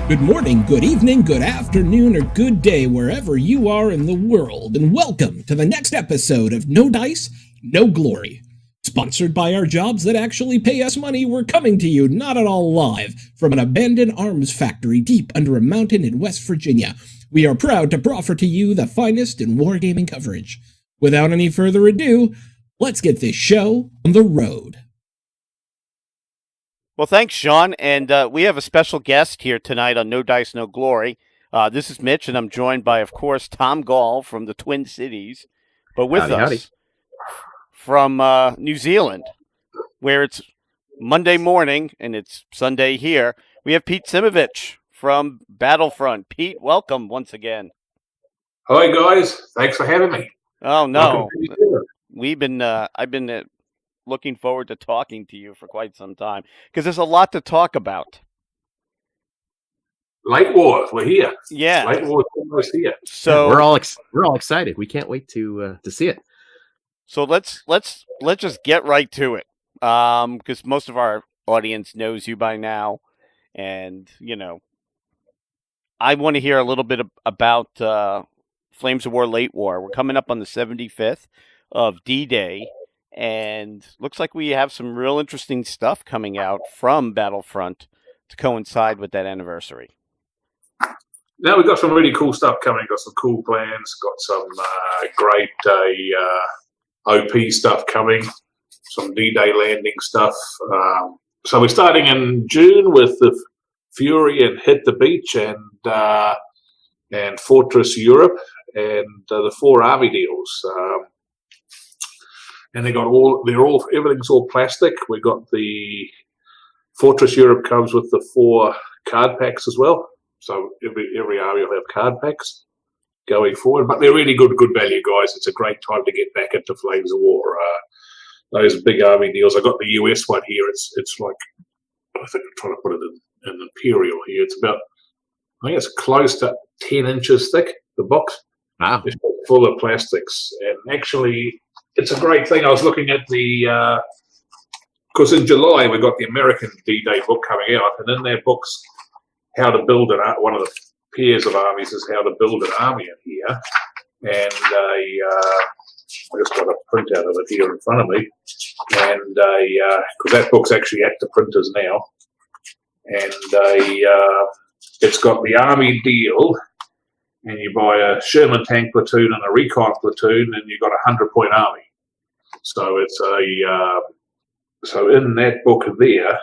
Good morning, good evening, good afternoon, or good day wherever you are in the world, and welcome to the next episode of No Dice, No Glory. Sponsored by our jobs that actually pay us money, we're coming to you not at all live from an abandoned arms factory deep under a mountain in West Virginia. We are proud to proffer to you the finest in wargaming coverage. Without any further ado, let's get this show on the road. Well, thanks, Sean, and we have a special guest here tonight on No Dice, No Glory. This is Mitch, and I'm joined by, of course, Tom Gall from the Twin Cities, but with us from New Zealand, where it's Monday morning and it's Sunday here, we have Pete Simunovich from Battlefront. Pete, welcome once again. Hi, guys. Thanks for having me. Oh, no. I've been looking forward to talking to you for quite some time because there's a lot to talk about. Late War, we're here. Yeah, Late War is almost here. So we're all excited. We can't wait to see it. So let's just get right to it, because most of our audience knows you by now, and I want to hear a little bit about Flames of War, Late War. We're coming up on the 75th of D-Day. And looks like we have some real interesting stuff coming out from Battlefront to coincide with that anniversary. Now we've got some really cool stuff coming. Got some cool plans. Got some great OP stuff coming. Some D-Day landing stuff. So we're starting in June with the Fury and Hit the Beach and Fortress Europe and the 4 army deals. And everything's all plastic. We got the Fortress Europe comes with the 4 card packs as well. So every army will have card packs going forward. But they're really good value, guys. It's a great time to get back into Flames of War. Those big army deals. I got the US one here. It's like, I think I'm trying to put it in Imperial here. It's about, I think it's close to 10 inches thick, the box. Wow. It's full of plastics. And actually, it's a great thing. I was looking at because in July we got the American D-Day book coming out, and in their books, how to build one of the pairs of armies is how to build an army in here. And I just got a printout of it here in front of me, and because that book's actually at the printers now, and it's got the army deal. And you buy a Sherman tank platoon and a recon platoon, and you've got a 100-point army. So it's so in that book there,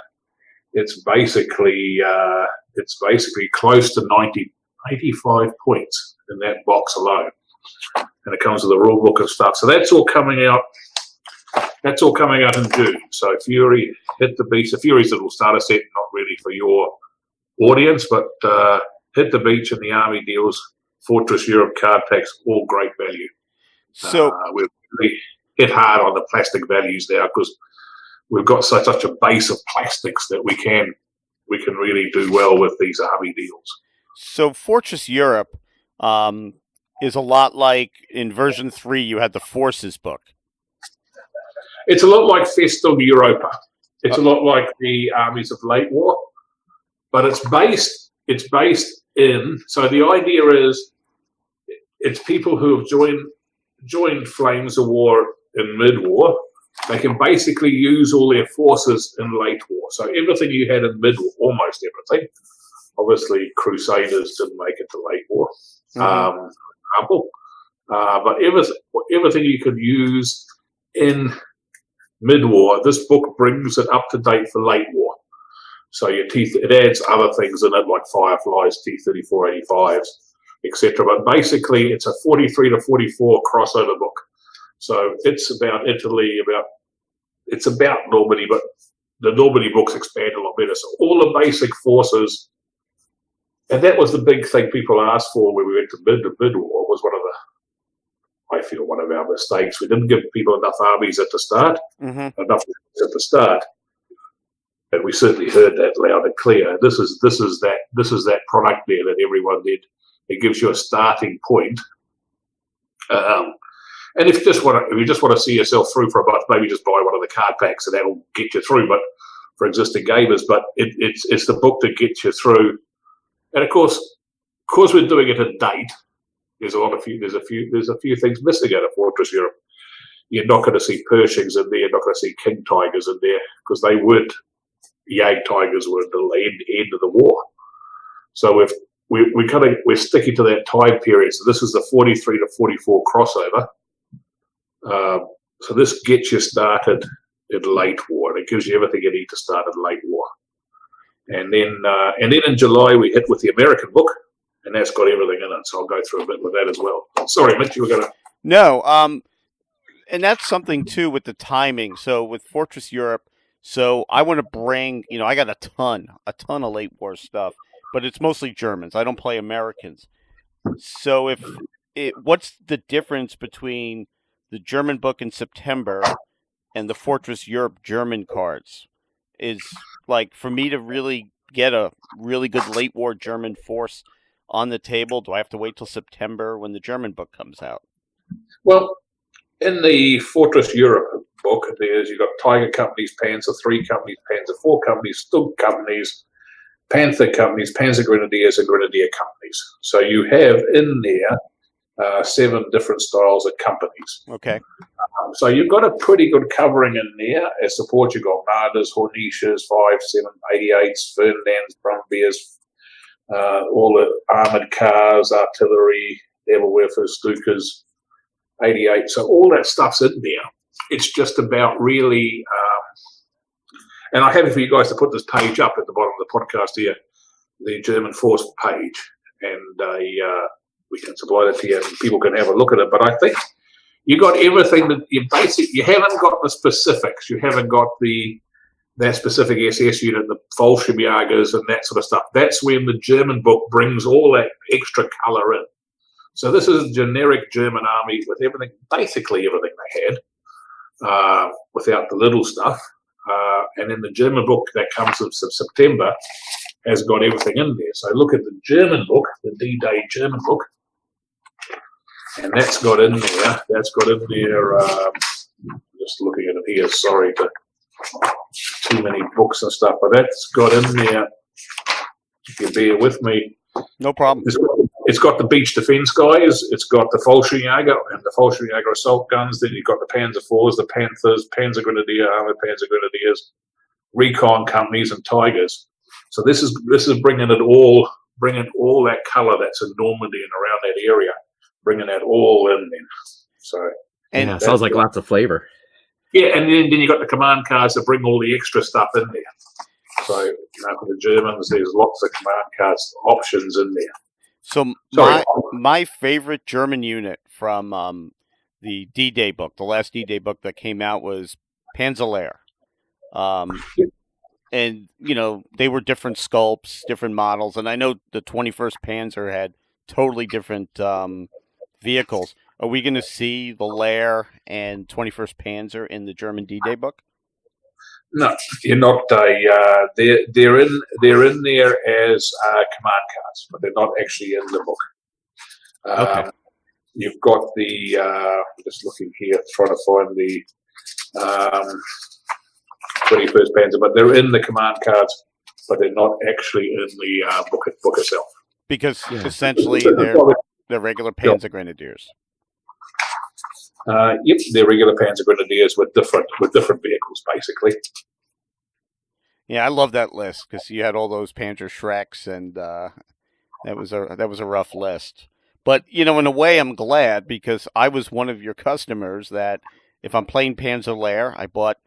it's basically close to 85 points in that box alone, and it comes with a rule book and stuff. So that's all coming out. That's all coming out in June. So Fury, Hit the Beach. The Fury's a little starter set, not really for your audience, but Hit the Beach and the army deals. Fortress Europe card packs, all great value. So we've really hit hard on the plastic values now because we've got such a base of plastics that we can really do well with these army deals. So Fortress Europe is a lot like in version 3 you had the Forces book. It's a lot like Festum Europa. It's a lot like the armies of Late War, but it's based in. So the idea is, it's people who have joined Flames of War in mid-war. They can basically use all their forces in Late War. So everything you had in mid-war, almost everything. Obviously, Crusaders didn't make it to Late War, for example. But everything you could use in mid-war, this book brings it up to date for Late War. So it adds other things in it like Fireflies, T-34, 85s, etc. But basically, it's a 43 to 44 crossover book. So it's about Italy, it's about Normandy, but the Normandy books expand a lot better. So all the basic forces, and that was the big thing people asked for when we went to mid-war, was one of our mistakes. We didn't give people enough armies at the start, enough at the start. And we certainly heard that loud and clear. This is that product there that everyone did. It gives you a starting point. And if you just want to see yourself through for a month, maybe just buy one of the card packs and that'll get you through. But for existing gamers, but it's the book that gets you through And of course we're doing it at date. There's a few things missing out of Fortress Europe. You're not going to see Pershings in there. You're not going to see King Tigers in there because they weren't. Yankee Tigers were at the end of the war. So we're sticking to that time period. So this is the 43 to 44 crossover. So this gets you started in late war, and it gives you everything you need to start in late war. And then in July we hit with the American book, and that's got everything in it. So I'll go through a bit with that as well. Sorry, Mitch, you were going to. No, and that's something too with the timing. So with Fortress Europe, so I want to bring, I got a ton of late war stuff, but it's mostly Germans. I don't play Americans. So what's the difference between the German book in September and the Fortress Europe German cards? Is like for me to really get a really good late war German force on the table, do I have to wait till September when the German book comes out? Well, in the Fortress Europe book, you've got Tiger companies, Panzer III companies, Panzer IV companies, Stug companies, Panther companies, Panzer Grenadiers, and Grenadier companies. So you have in there 7 different styles of companies. Okay. So you've got a pretty good covering in there. As support, you've got Marders, Hornishas, 5, 7, 88s, Fernands, Brumbiers, all the armoured cars, artillery, Levelwerfers, Stukas, 88. So all that stuff's in there. It's just about really, and I'm happy for you guys to put this page up at the bottom of the podcast here, the German force page, and we can supply that to you and people can have a look at it. But I think you got everything that you haven't got the specifics. You haven't got that specific SS unit, the Fallschirmjägers and that sort of stuff. That's when the German book brings all that extra colour in. So this is a generic German army with basically everything they had, without the little stuff. And in the German book that comes in September has got everything in there. So look at the German book, the D-Day German book, and that's got in there. Just looking at it here. Sorry to too many books and stuff, but that's got in there. If you bear with me, no problem. It's got the beach defense guys. It's got the Fallschirmjäger and the Fallschirmjäger assault guns. Then you've got the Panzer IVs, the Panthers, Panzer Grenadier, Armored Panzer Grenadiers, recon companies, and Tigers. So this is bringing all that colour that's in Normandy and around that area, bringing that all in then. So and sounds like lots of flavor. Yeah, and then you got the command cards that bring all the extra stuff in there. So for the Germans, there's lots of command cards options in there. So my favorite German unit from the D-Day book, the last D-Day book that came out, was Panzerlehr. And, they were different sculpts, different models. And I know the 21st Panzer had totally different vehicles. Are we going to see the Lehr and 21st Panzer in the German D-Day book? No, you're not. They're in there as command cards, but they're not actually in the book. Okay. You've got the. Just looking here, trying to find the 21st Panzer, but they're in the command cards, but they're not actually in the book itself. Because essentially they're regular Panzer Grenadiers. Yep, they're regular Panzer Grenadiers with different vehicles, basically. Yeah, I love that list because you had all those Panzer Shreks, and that was a rough list. But in a way, I'm glad because I was one of your customers that if I'm playing Panzerlehr, I bought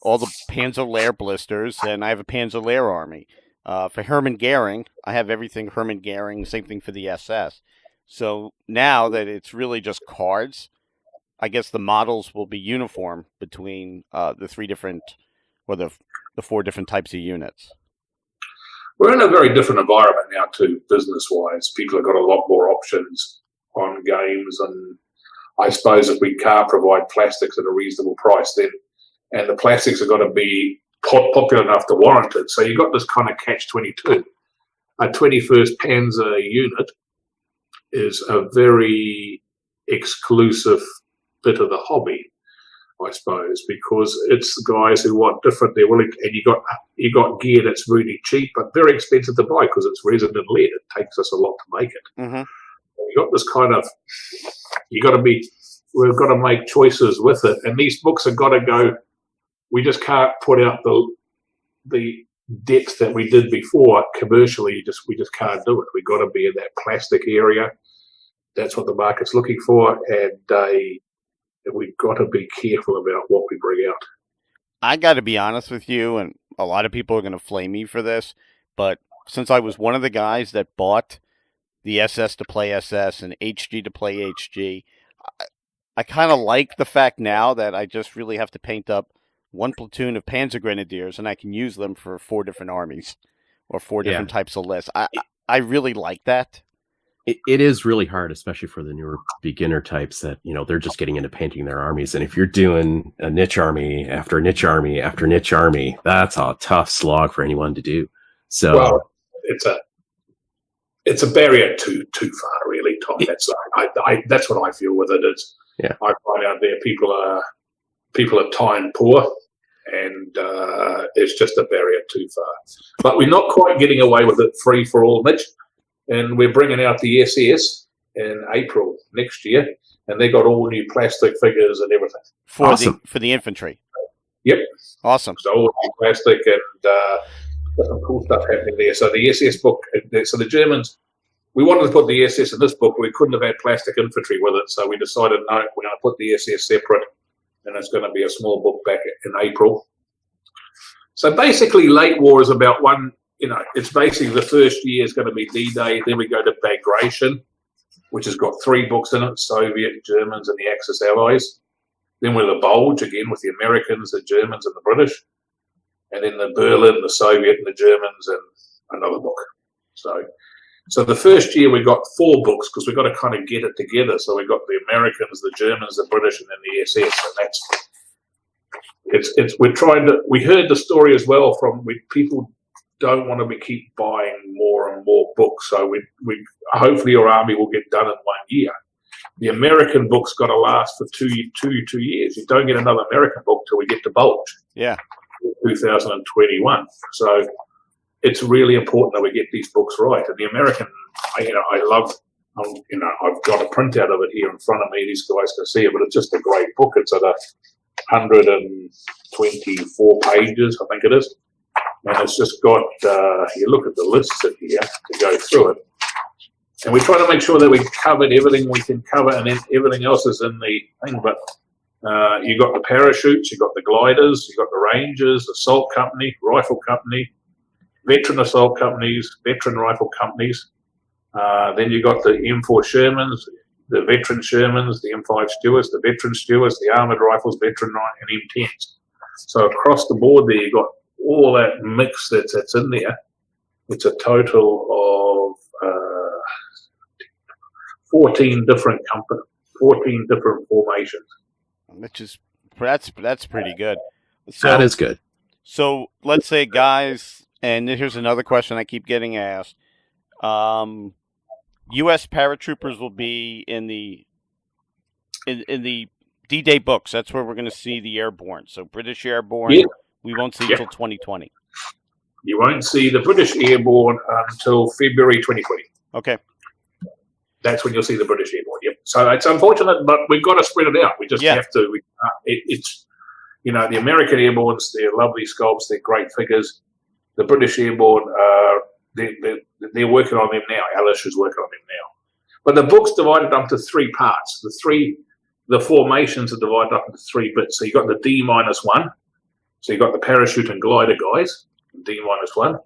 all the Panzerlehr blisters, and I have a Panzerlehr army. For Hermann Goering, I have everything Hermann Goering. Same thing for the SS. So now that it's really just cards, I guess the models will be uniform between the 3 different, or the 4 different types of units. We're in a very different environment now too, business-wise. People have got a lot more options on games, and I suppose if we can't provide plastics at a reasonable price, then and the plastics are going to be popular enough to warrant it. So you've got this kind of catch-22. A 21st Panzer unit is a very exclusive bit of the hobby. I suppose, because it's the guys who want different. They're willing, and you got gear that's really cheap but very expensive to buy because it's resin and lead. It takes us a lot to make it. Mm-hmm. You got this kind of. We've got to make choices with it, and these books have got to go. We just can't put out the depth that we did before commercially. We just can't do it. We've got to be in that plastic area. That's what the market's looking for, and we've got to be careful about what we bring out. I got to be honest with you, and a lot of people are going to flame me for this, but since I was one of the guys that bought the SS to play SS and HG to play HG, I kind of like the fact now that I just really have to paint up one platoon of Panzer Grenadiers and I can use them for 4 different armies or 4 different types of lists. I really like that. It is really hard, especially for the newer beginner types that, they're just getting into painting their armies. And if you're doing a niche army after niche army after niche army, that's a tough slog for anyone to do. So well, it's a barrier too far, really, Tom. That's what I feel with it. I find out there people are time poor, and it's just a barrier too far. But we're not quite getting away with it free for all, Mitch. And we're bringing out the SS in April next year, and they got all new plastic figures and everything. For the infantry. Yep. Awesome. So all new plastic and some cool stuff happening there. So the SS book. So the Germans, we wanted to put the SS in this book, but we couldn't have had plastic infantry with it. So we decided, no, we're going to put the SS separate, and it's going to be a small book back in April. So basically, late war is about one. It's basically the first year is going to be D-Day. Then we go to Bagration, which has got 3 books in it, Soviet, Germans, and the Axis allies. Then we're the Bulge, again, with the Americans, the Germans, and the British. And then the Berlin, the Soviet, and the Germans, and another book. So the first year we got 4 books because we've got to kind of get it together. So we got the Americans, the Germans, the British, and then the SS. And we're trying to. We heard the story as well from people. Don't want to keep buying more and more books, so we hopefully your army will get done in 1 year. The American book's got to last for two years. You don't get another American book till we get to Bulge. Yeah, 2021. So it's really important that we get these books right. And the American, I love. I've got a printout of it here in front of me. These guys can see it, but it's just a great book. It's at 124 pages, I think it is. And it's just got, you look at the lists in here to go through it. And we try to make sure that we covered everything we can cover, and then everything else is in the thing. But you got the parachutes, you got the gliders, you got the Rangers, assault company, rifle company, veteran assault companies, veteran rifle companies. Then you got the M4 Shermans, the veteran Shermans, the M5 Stewarts, the veteran Stewarts, the armoured rifles, veteran and M10s. So across the board there, you got all that mix that's in there. It's a total of 14 different formations. That's pretty good. So, that is good. So let's say, guys, and here's another question I keep getting asked. U.S. paratroopers will be in the D-Day books. That's where we're going to see the airborne. So British airborne. Yeah. We won't see until 2020. You won't see the British airborne until February 2020. Okay. That's when you'll see the British airborne. Yep. So it's unfortunate, but we've got to spread it out. We just have to. It's the American airbornes. They're lovely sculpts. They're great figures. The British airborne. They're working on them now. Alice is working on them now. But the book's divided up into 3 parts. The formations are divided up into 3 bits. So you got the D-1. So you got the parachute and glider guys, D-1.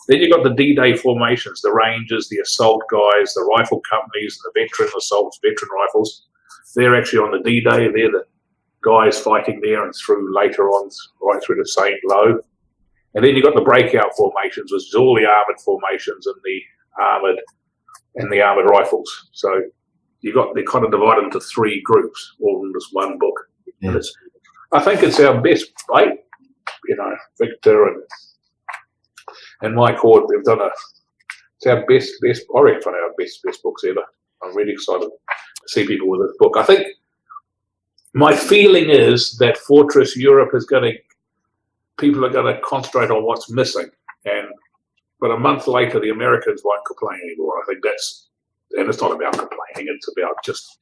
Then you got the D-Day formations, the Rangers, the assault guys, the rifle companies, the veteran assaults, veteran rifles. They're actually on the D-Day. They're the guys fighting there and through later on, right through to St. Lo. And then you got the breakout formations, which is all the armoured formations and the armoured rifles. So they're kind of divided into 3 groups, all in this one book. Yeah. I think it's our best fight. Victor and Mike Hord, we've done it's our best, I reckon it's one of our best books ever. I'm really excited to see people with this book. I think my feeling is that Fortress Europe people are going to concentrate on what's missing. But a month later, the Americans won't complain anymore. I think and it's not about complaining, it's about just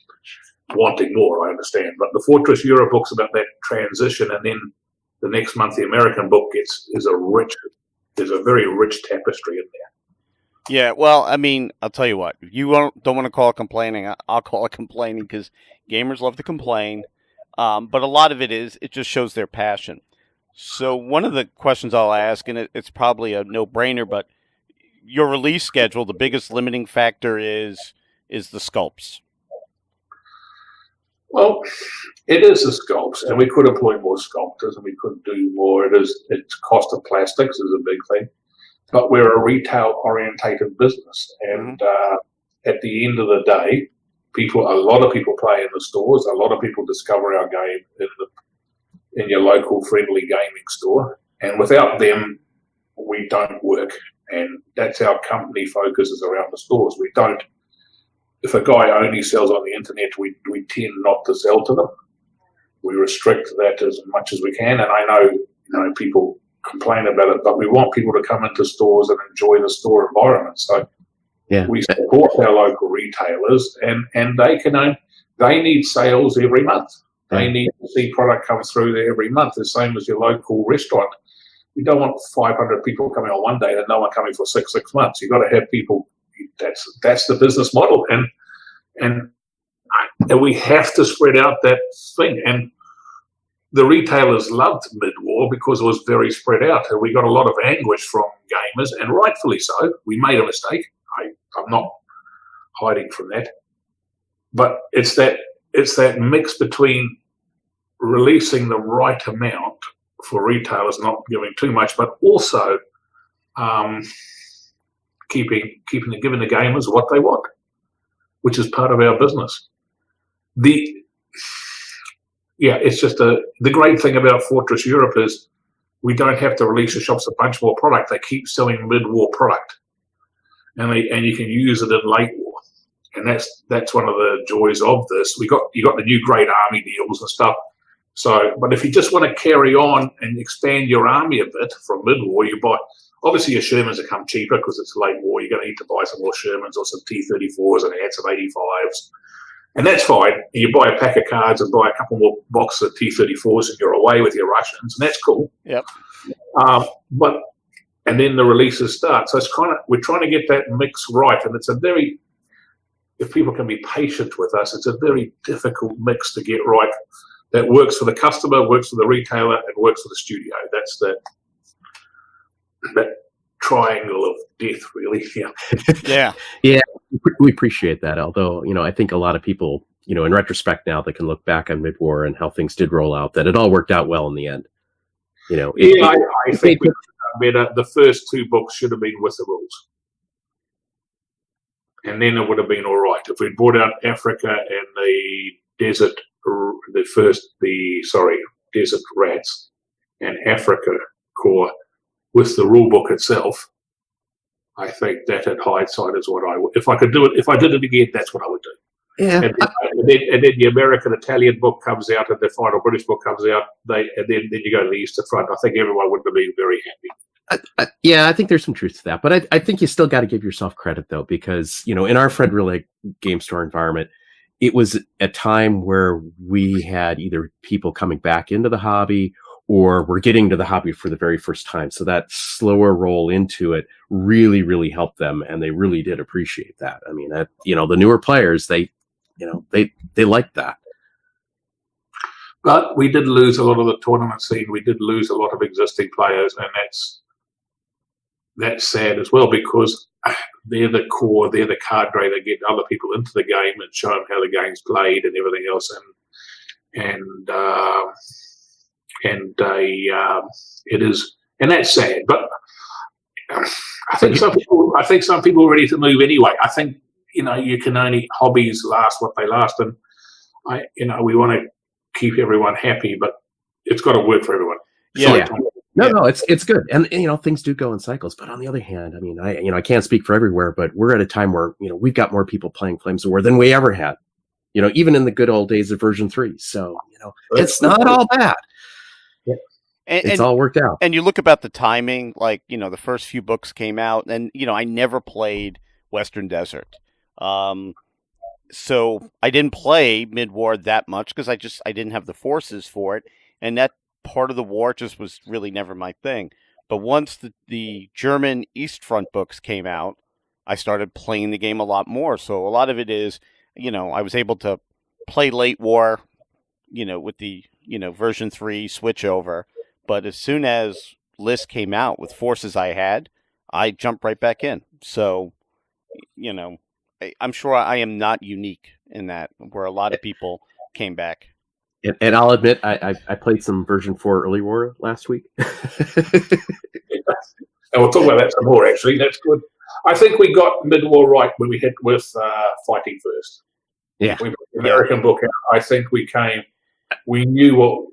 wanting more, I understand. But the Fortress Europe book's about that transition, and then the next month, the American book there's a very rich tapestry in there. Yeah, well, I mean, I'll tell you what. If you don't want to call it complaining, I'll call it complaining, because gamers love to complain. But a lot of it just shows their passion. So one of the questions I'll ask, and it's probably a no-brainer, but your release schedule, the biggest limiting factor is the sculpts. Well, it is the sculpts, and we could employ more sculptors, and we could do more. It's cost of plastics is a big thing, but we're a retail-orientated business, and at the end of the day, a lot of people play in the stores. A lot of people discover our game in your local friendly gaming store, and without them, we don't work. And that's our company focuses around the stores. We don't. If a guy only sells on the internet, we tend not to sell to them. We restrict that as much as we can. And I know people complain about it, but we want people to come into stores and enjoy the store environment. So we support our local retailers, and they need sales every month. They need to see product come through there every month, the same as your local restaurant. You don't want 500 people coming on one day and no one coming for six months. You've got to have people. That's the business model, and we have to spread out that thing. And the retailers loved mid-war because it was very spread out, and we got a lot of anguish from gamers, and rightfully so. We made a mistake. I'm not hiding from that, but it's that mix between releasing the right amount for retailers, not giving too much, but also giving the gamers what they want, which is part of our business. It's just the great thing about Fortress Europe is we don't have to release the shops a bunch more product. They keep selling mid-war product, and you can use it in late war. And that's one of the joys of this. You got the new Great Army deals and stuff. So, but if you just want to carry on and expand your army a bit from mid-war, you buy. Obviously, your Shermans will come cheaper because it's late war. You're going to need to buy some more Shermans or some T-34s and add some 85s, and that's fine. You buy a pack of cards and buy a couple more boxes of T-34s, and you're away with your Russians, and that's cool. Yep. And then the releases start. So we're trying to get that mix right, and it's if people can be patient with us, it's a very difficult mix to get right. That works for the customer, works for the retailer, and works for the studio. That's that triangle of death, really. Yeah. Yeah, we appreciate that. Although, I think a lot of people, in retrospect now, they can look back on mid-war and how things did roll out, that it all worked out well in the end. I think we could have better. The first two books should have been with the rules. And then it would have been all right. If we'd brought out Africa and the desert rats and Africa core with the rule book itself, I think that at hindsight is what I would. If I could do it, if I did it again, that's what I would do. Yeah. And then the American-Italian book comes out, and the final British book comes out. And then you go to the Eastern Front. I think everyone would have been very happy. I think there's some truth to that, but I think you still got to give yourself credit though, because in our Fred Rillig game store environment, it was a time where we had either people coming back into the hobby or were getting to the hobby for the very first time. So that slower roll into it really, really helped them, and they really did appreciate that. I mean, the newer players, they liked that. But we did lose a lot of the tournament scene. We did lose a lot of existing players, and that's sad as well, because they're the core, they're the cadre that get other people into the game and show them how the game's played and everything else. It is, and that's sad. But I think some people are ready to move anyway. I think you can only hobbies last what they last, and we want to keep everyone happy, but it's got to work for everyone. Yeah. No, it's good, and things do go in cycles. But on the other hand, I mean, I can't speak for everywhere, but we're at a time where we've got more people playing Flames of War than we ever had, even in the good old days of version 3. So, it's not all bad. Yeah. It's all worked out. And you look about the timing, like, the first few books came out, and, I never played Western Desert. So I didn't play mid-war that much because I didn't have the forces for it. And that part of the war just was really never my thing. But once the German East Front books came out, I started playing the game a lot more. So a lot of it is, I was able to play late war, with the, version 3 switch over. But as soon as List came out with forces I had, I jumped right back in. So, I'm sure I am not unique in that, where a lot of people came back. And I'll admit, I played some version 4 early war last week. And we'll talk about that some more, actually. That's good. I think we got mid-war right when we hit with Fighting First. Yeah. We put the American book out. I think we knew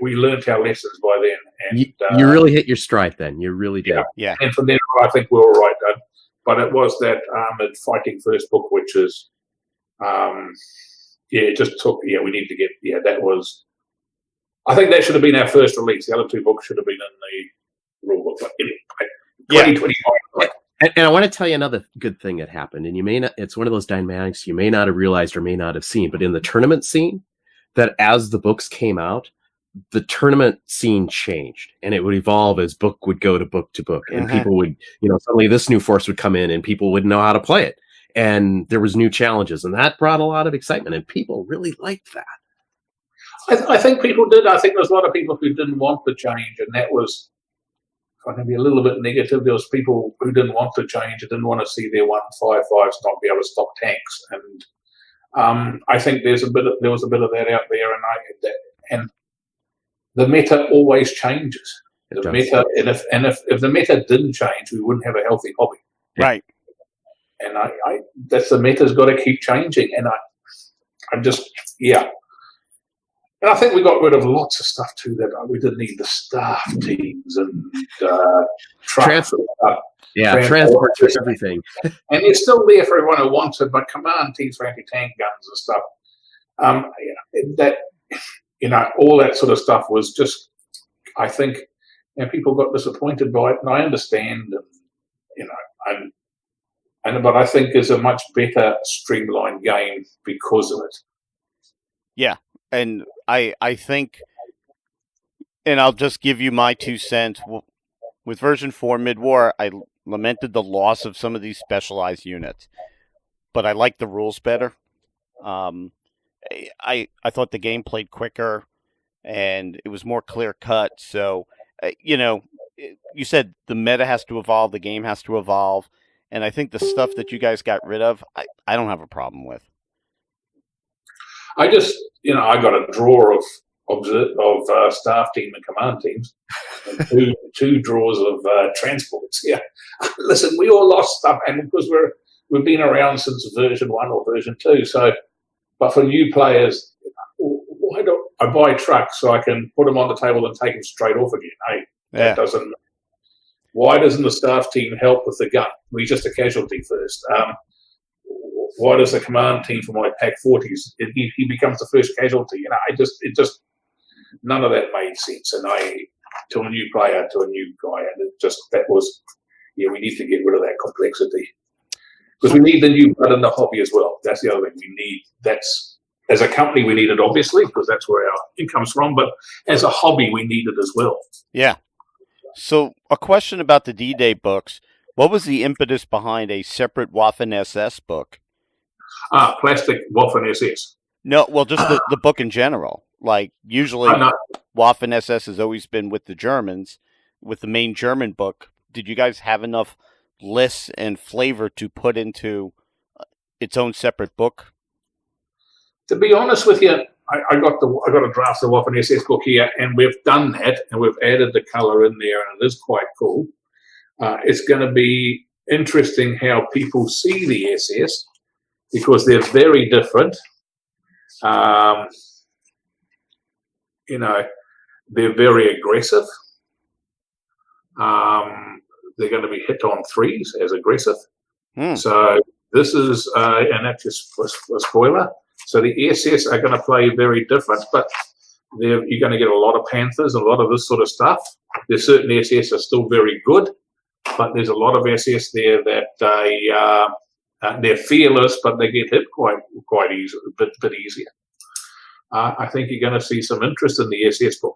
we learned our lessons by then. And you really hit your stride then. You really did. Yeah. And from then on, I think we were right then. But it was that Armored Fighting First book, which is, it just took, we need to get, that was, I think that should have been our first release. The other two books should have been in the rule book. But anyway, 2025. And I want to tell you another good thing that happened. And you may not, it's one of those dynamics you may not have realized or may not have seen, but in the tournament scene, that as the books came out, the tournament scene changed and it would evolve as book would go to book to book. And people would, suddenly this new force would come in and people wouldn't know how to play it. And there was new challenges and that brought a lot of excitement and people really liked that. I think people did. I think there's a lot of people who didn't want the change, and that was going to be a little bit negative. There was people who didn't want the change and didn't want to see their 155s not be able to stop tanks. And I think there was a bit of that out there, and the meta always changes. The meta, and if the meta didn't change, we wouldn't have a healthy hobby. Right. And that's the meta's got to keep changing. And I'm just. And I think we got rid of lots of stuff too that we didn't need, the staff teams and trucks. Transport for everything. And you're still there for everyone who wants it, but command teams for anti-tank guns and stuff. All that sort of stuff was just, I think, people got disappointed by it, and I understand. But I think it's a much better streamlined game because of it. Yeah. And I think, and I'll just give you my 2 cents. With version 4 mid-war, I lamented the loss of some of these specialized units, but I like the rules better. I thought the game played quicker, and it was more clear cut. So, you said the meta has to evolve, the game has to evolve, and I think the stuff that you guys got rid of, I don't have a problem with. I just, I got a drawer of staff team and command teams, and two drawers of transports. Yeah, listen, we all lost stuff, and because we've been around since version 1 or version 2. So, but for new players, why don't I buy trucks so I can put them on the table and take them straight off again? Hey, that doesn't. Why doesn't the staff team help with the gun? We're just a casualty first. Why does the command team for my Pack 40s, he becomes the first casualty? It just none of that made sense. And to a new player, to a new guy, and we need to get rid of that complexity. Because we need the new blood in the hobby as well. That's the other thing. As a company, we need it, obviously, because that's where our income's from. But as a hobby, we need it as well. Yeah. So a question about the DDay books. What was the impetus behind a separate Waffen-SS book? Plastic Waffen-SS. No, well, just the book in general. Like, usually Waffen-SS has always been with the Germans, with the main German book. Did you guys have enough lists and flavor to put into its own separate book? To be honest with you, I got a draft of the Waffen-SS book here, and we've done that, and we've added the colour in there, and it is quite cool. It's going to be interesting how people see the SS, because they're very different. They're very aggressive. They're going to be hit on 3s as aggressive. So this is, and that's just a spoiler. So the SS are going to play very different, but you're going to get a lot of Panthers, a lot of this sort of stuff. There's certain SS are still very good, but there's a lot of SS there that they're fearless, but they get hit quite easy, a bit easier. I think you're going to see some interest in the SS book.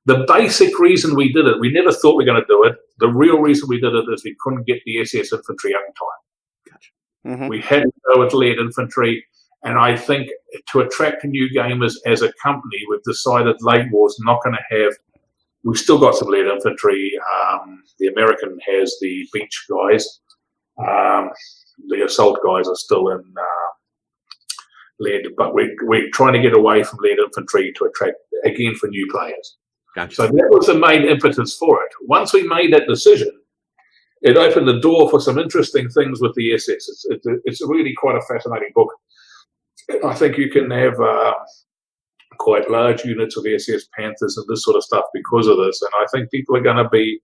The basic reason we did it, we never thought we were going to do it. The real reason we did it is we couldn't get the SS infantry out in time. Gotcha. Mm-hmm. We had to go with lead infantry, and I think to attract new gamers as a company, we've decided Late War's not going to have. We've still got some lead infantry. The American has the beach guys. The assault guys are still in lead, but we're trying to get away from lead infantry to attract, again, for new players. Gotcha. So that was the main impetus for it. Once we made that decision, it opened the door for some interesting things with the SS. It's really quite a fascinating book. I think you can have quite large units of SS Panthers and this sort of stuff because of this. And I think people are going to be,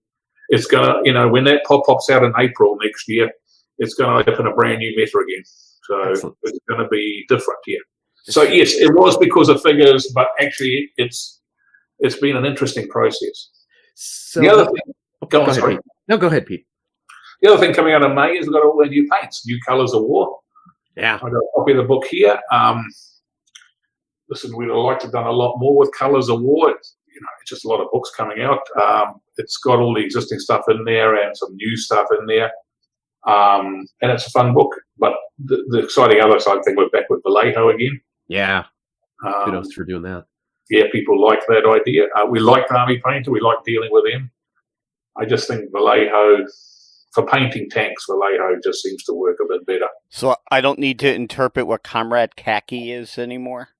it's going to, when that pops out in April next year, it's going to open a brand new meta again. So Excellent. It's going to be different here. So yes, it was because of figures, but actually it's been an interesting process. So the other thing, go ahead, Pete. No, go ahead, Pete. The other thing coming out of May is we've got all the new paints, new colours of war. Yeah. I've got a copy of the book here. Listen, we'd have liked to have done a lot more with Colours of War. It's just a lot of books coming out. It's got all the existing stuff in there and some new stuff in there. And it's a fun book. But the exciting other side thing, we're back with Vallejo again. Yeah. Kudos for doing that. Yeah, people like that idea. We like Army Painter. We like dealing with them. I just think Vallejo, for painting tanks, Vallejo just seems to work a bit better. So I don't need to interpret what Comrade Khaki is anymore?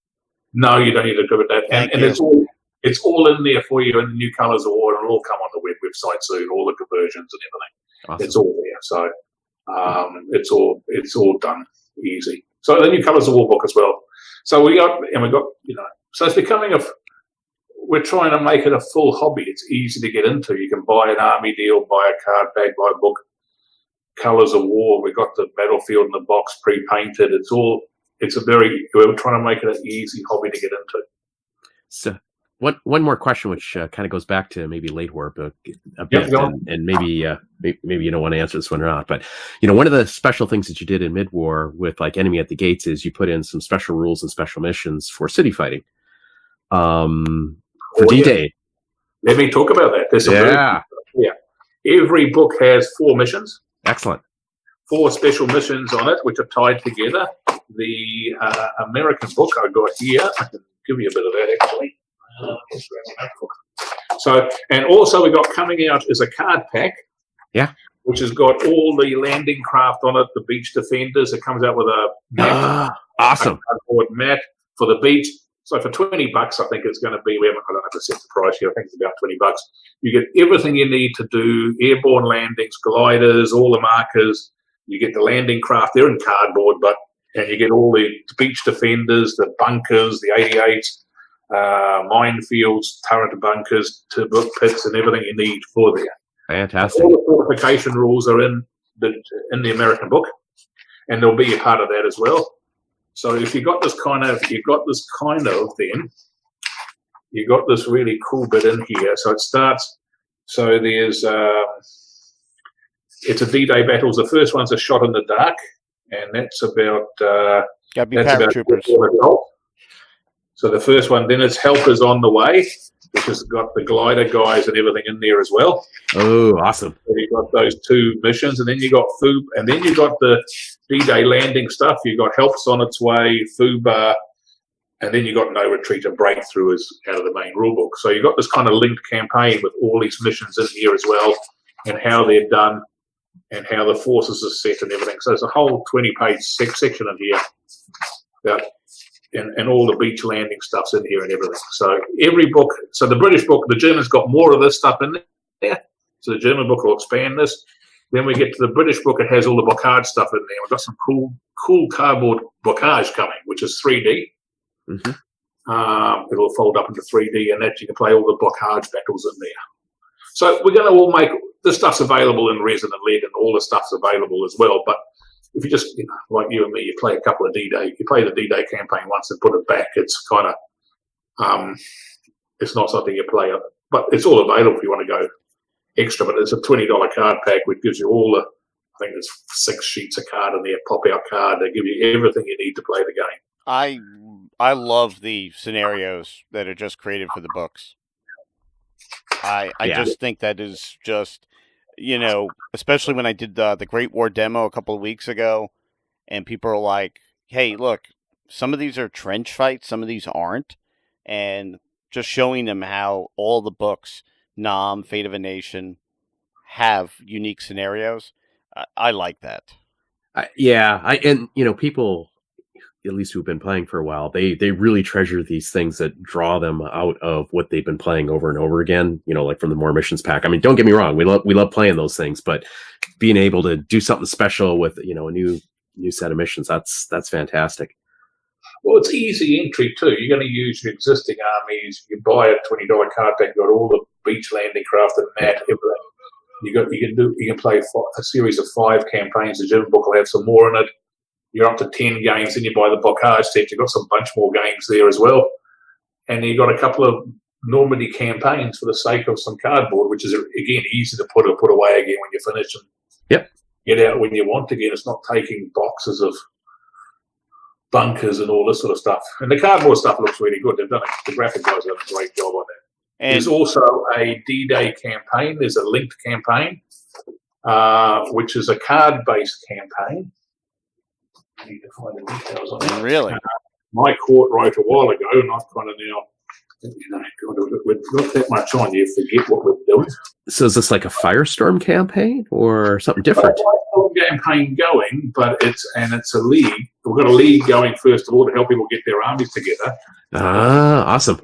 No, you don't need to interpret that. And it's all in there for you in the new Colours of War. It'll all come on the website soon, all the conversions and everything. Awesome. It's all there. So it's all done easy. So the new Colours of War book as well. So we got, so it's becoming we're trying to make it a full hobby. It's easy to get into. You can buy an army deal, buy a card bag, buy a book. Colours of War, we got the battlefield in the box pre-painted. We're trying to make it an easy hobby to get into. So one more question, which kind of goes back to maybe late war book a bit, and maybe you don't want to answer this one or not. But one of the special things that you did in mid-war with like Enemy at the Gates is you put in some special rules and special missions for city fighting. For D-Day. Let me talk about that. Every book has 4 missions. Excellent. 4 special missions on it, which are tied together. The American book I got here, I can give you a bit of that actually. So, and also we got coming out is a card pack. Yeah. Which has got all the landing craft on it, the beach defenders. It comes out with a mat. Awesome. A cardboard mat for the beach. So for $20, I think it's going to be, I don't have to set the price here, I think it's about $20. You get everything you need to do, airborne landings, gliders, all the markers. You get the landing craft, they're in cardboard, and you get all the beach defenders, the bunkers, the 88s, minefields, turret bunkers, pits, and everything you need for there. Fantastic. All the fortification rules are in the American book, and there'll be a part of that as well. So if you got this kind of then you got this really cool bit in here. So it starts. So there's it's a D-Day battles. The first one's a shot in the dark, and that's about gotta be paratroopers. So the first one, then it's helpers on the way, which has got the glider guys and everything in there as well. Oh, awesome! So you got those 2 missions, and then you got FUB, and then you got the D-Day landing stuff. You got helps on its way, FUB, and then you got no retreat and breakthrough as out of the main rulebook. So you got this kind of linked campaign with all these missions in here as well, and how they're done, and how the forces are set and everything. So there's a whole 20-page section in here about. And all the beach landing stuff's in here and everything. So every book, so the British book, the Germans got more of this stuff in there. So the German book will expand this. Then we get to the British book, it has all the bocage stuff in there. We've got some cool cardboard bocage coming, which is 3D. Mm-hmm. It'll fold up into 3D, and that you can play all the bocage battles in there. So we're going to all make, the stuff's available in resin and lead, and all the stuff's available as well. But if you just, like you and me, you play a couple of D-Day, you play the D-Day campaign once and put it back, it's kind of, it's not something you play, but it's all available if you want to go extra. But it's a $20 card pack, which gives you all the, I think there's 6 sheets of card in there, pop-out card. They give you everything you need to play the game. I love the scenarios that are just created for the books. I just think that is just, especially when I did the Great War demo a couple of weeks ago, and people are like, hey, look, some of these are trench fights, some of these aren't. And just showing them how all the books, Nam, Fate of a Nation, have unique scenarios. I like that. People, at least who've been playing for a while, they really treasure these things that draw them out of what they've been playing over and over again. Like from the More Missions pack. I mean, don't get me wrong, we love playing those things, but being able to do something special with a new set of missions, that's fantastic. Well, it's easy entry too. You're going to use your existing armies. You buy a $20 card pack. Got all the beach landing craft and that everything. You can play a series of 5 campaigns. The German book will have some more in it. You're up to 10 games, and you buy the Bocage set. You've got some bunch more games there as well, and you've got a couple of Normandy campaigns for the sake of some cardboard, which is again easy to put away again when you finish and get out when you want again. It's not taking boxes of bunkers and all this sort of stuff. And the cardboard stuff looks really good. The graphic guys have done a great job on that. And there's also a D-Day campaign. There's a linked campaign, which is a card-based campaign. I need to find the details on that. Really? Mike Hort wrote a while ago, and I've kind of now, we've got that much on, you forget what we're doing. So is this like a Firestorm campaign or something different? Campaign going, but it's a league. We've got a league going first of all to help people get their armies together. Awesome!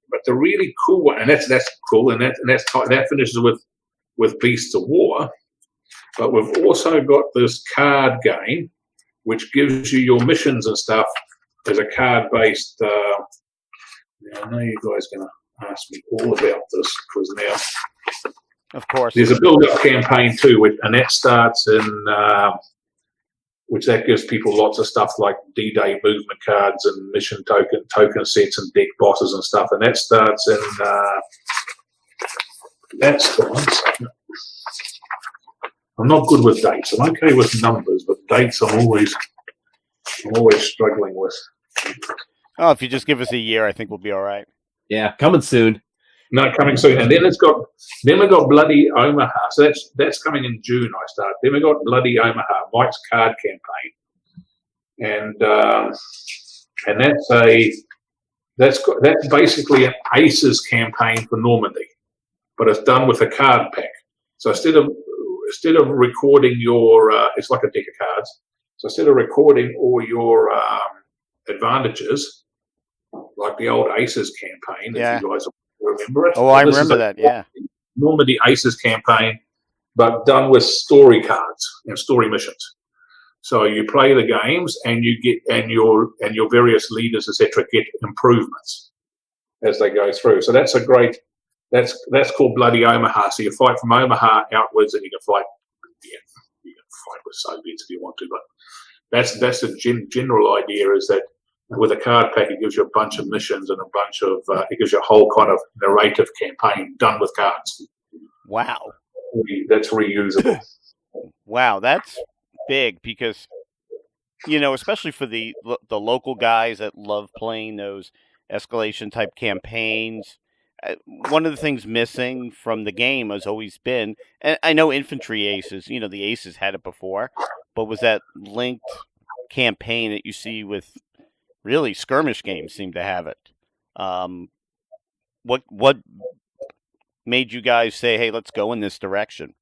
But the really cool one, and that's cool, and that finishes with Beasts of War. But we've also got this card game, which gives you your missions and stuff as a card-based. I know you guys are going to ask me all about this because now. Of course. There's a build-up campaign too, and that starts in, which that gives people lots of stuff like D-Day movement cards and mission token sets and deck bosses and stuff, and that starts in, I'm not good with dates. I'm okay with numbers, but dates I'm always struggling with. Oh, if you just give us a year, I think we'll be all right. Yeah, coming soon. No, coming soon. And then we got Bloody Omaha. So that's coming in June, I start. Then we got Bloody Omaha, Mike's card campaign. And that's basically an Aces campaign for Normandy, but it's done with a card pack. So instead of recording your it's like a deck of cards. So instead of recording all your advantages, like the old Aces campaign, if you guys remember it. Oh, I remember that, yeah. Normandy Aces campaign, but done with story cards and story missions. So you play the games, and you get and your various leaders, etc., get improvements as they go through. So that's a great. That's called Bloody Omaha. So you fight from Omaha outwards, and you can fight. Yeah, you can fight with Soviets if you want to, but that's the general idea is that. With a card pack, it gives you a bunch of missions and it gives you a whole kind of narrative campaign done with cards. Wow. That's reusable. Wow, that's big because, especially for the local guys that love playing those escalation type campaigns, one of the things missing from the game has always been, and I know Infantry Aces, the Aces had it before, but was that linked campaign that you see with really skirmish games seem to have it. What made you guys say, hey, let's go in this direction?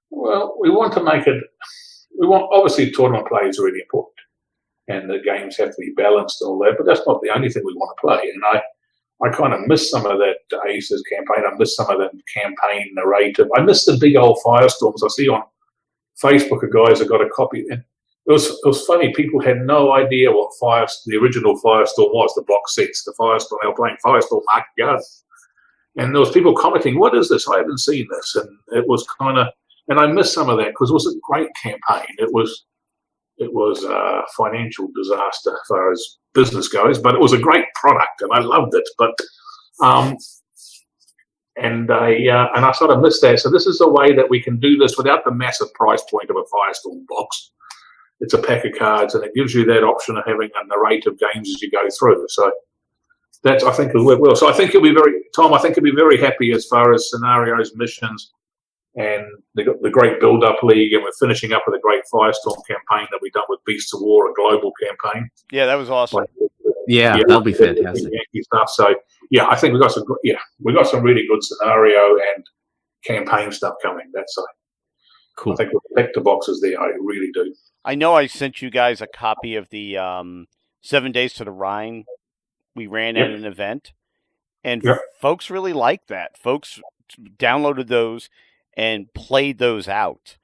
Well, we want to make it. Obviously tournament play is really important, and the games have to be balanced and all that. But that's not the only thing we want to play. And I kind of miss some of that Aces campaign. I miss some of the campaign narrative. I miss the big old firestorms. I see on Facebook a guys have got a copy. And it was funny. People had no idea what the original Firestorm was. The box sets, the Firestorm. They were playing Firestorm Mark Gun, and there was people commenting, "What is this? I haven't seen this." And it was kind of, and I missed some of that because it was a great campaign. It was it was a financial disaster as far as business goes, but it was a great product and I loved it. But and I sort of missed that. So this is a way that we can do this without the massive price point of a Firestorm box. It's a pack of cards, and it gives you that option of having a narrate of games as you go through. So that's, I think, it'll work well. So I think Tom, I think he'll be very happy as far as scenarios, missions, and the great build-up league, and we're finishing up with a great Firestorm campaign that we've done with Beasts of War, a global campaign. Yeah, that was awesome. Yeah, that'll be fantastic. Yankee stuff. So yeah, I think we got some really good scenario and campaign stuff coming. That's cool. I think we'll pick the boxes there. I really do. I know I sent you guys a copy of the 7 Days to the Rhine. We ran at an event, and folks really liked that. Folks downloaded those and played those out,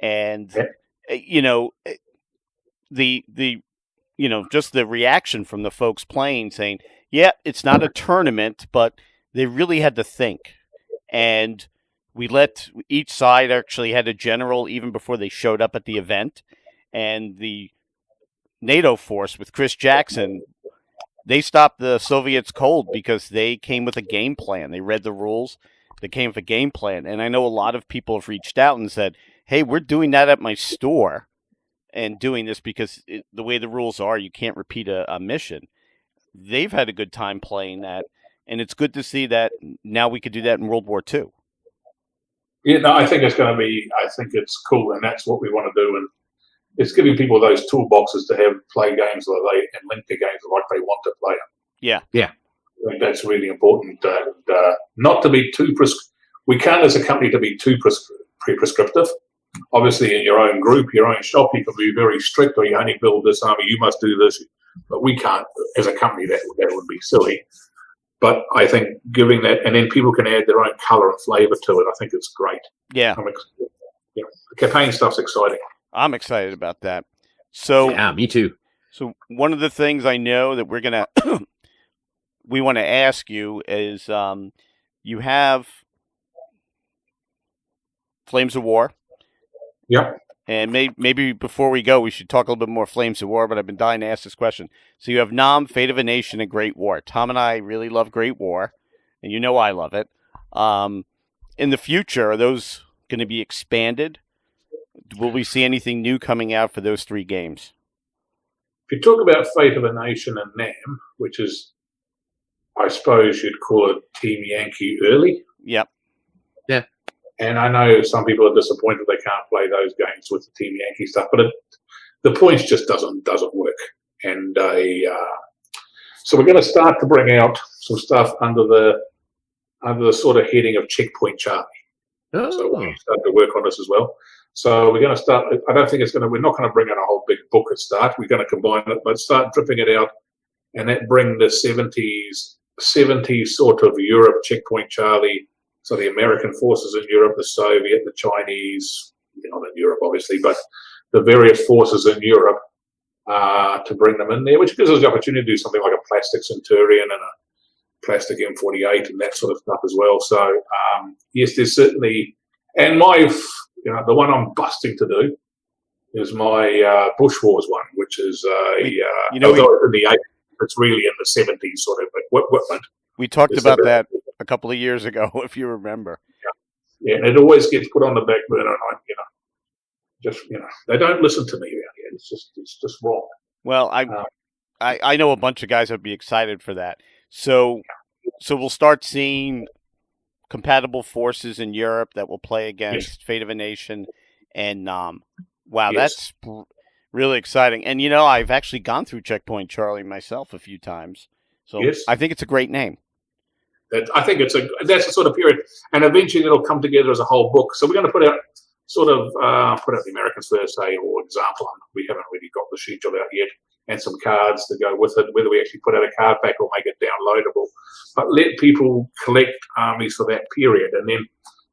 and just the reaction from the folks playing, saying, "Yeah, it's not a tournament, but they really had to think." And we let each side actually had a general even before they showed up at the event. And the NATO force with Chris Jackson, they stopped the Soviets cold because they came with a game plan. They read the rules. They came with a game plan. And I know a lot of people have reached out and said, hey, we're doing that at my store and doing this because the way the rules are, you can't repeat a mission. They've had a good time playing that. And it's good to see that now we could do that in World War II. Yeah, no, I think it's cool. And that's what we want to do. And it's giving people those toolboxes to have play games and link to games like they want to play them. Yeah. I think that's really important. Not to be too we can't, as a company, to be too prescriptive. Obviously, in your own group, your own shop, you can be very strict, or you only build this army, you must do this. But we can't, as a company, that would be silly. But I think giving that, and then people can add their own color and flavor to it, I think it's great. Yeah. The campaign stuff's exciting. I'm excited about that. So yeah, me too. So one of the things I know that we're gonna we want to ask you is you have Flames of War. Yep. And maybe before we go, we should talk a little bit more Flames of War, but I've been dying to ask this question. So you have Nam, Fate of a Nation, and Great War. Tom and I really love Great War, and you know I love it. In the future, are those going to be expanded? Will we see anything new coming out for those three games? If you talk about Fate of a Nation and NAM, which is, I suppose you'd call it Team Yankee early. Yep. Yeah. And I know some people are disappointed they can't play those games with the Team Yankee stuff, but the points just doesn't work. And so we're going to start to bring out some stuff under the sort of heading of Checkpoint Charlie. Oh. So we're going to start to work on this as well. So we're going to start. I don't think we're not going to bring in a whole big book at start. We're going to combine it, but start dripping it out, and that bring the 70s sort of Europe Checkpoint Charlie. So the American forces in Europe, the Soviet, the Chinese, not in Europe obviously, but the various forces in Europe to bring them in there, which gives us the opportunity to do something like a plastic Centurion and a plastic M48 and that sort of stuff as well. So yes, there's certainly, and the one I'm busting to do is my Bush Wars one, which is in the 80s. It's really in the 70s sort of equipment. We talked about that a couple of years ago, if you remember. Yeah, and it always gets put on the back burner, and they don't listen to me around here. It's just wrong. Well, I know a bunch of guys would be excited for that. So we'll start seeing compatible forces in Europe that will play against Fate of a Nation and Nam. Wow, that's really exciting. And I've actually gone through Checkpoint Charlie myself a few times, so I think it's a great name. I think that's the sort of period, and eventually it'll come together as a whole book. So we're going to put out the Americans first, or example. We haven't really got the schedule out yet, and some cards to go with it. Whether we actually put out a card pack or make it downloadable, but let people collect armies for that period, and then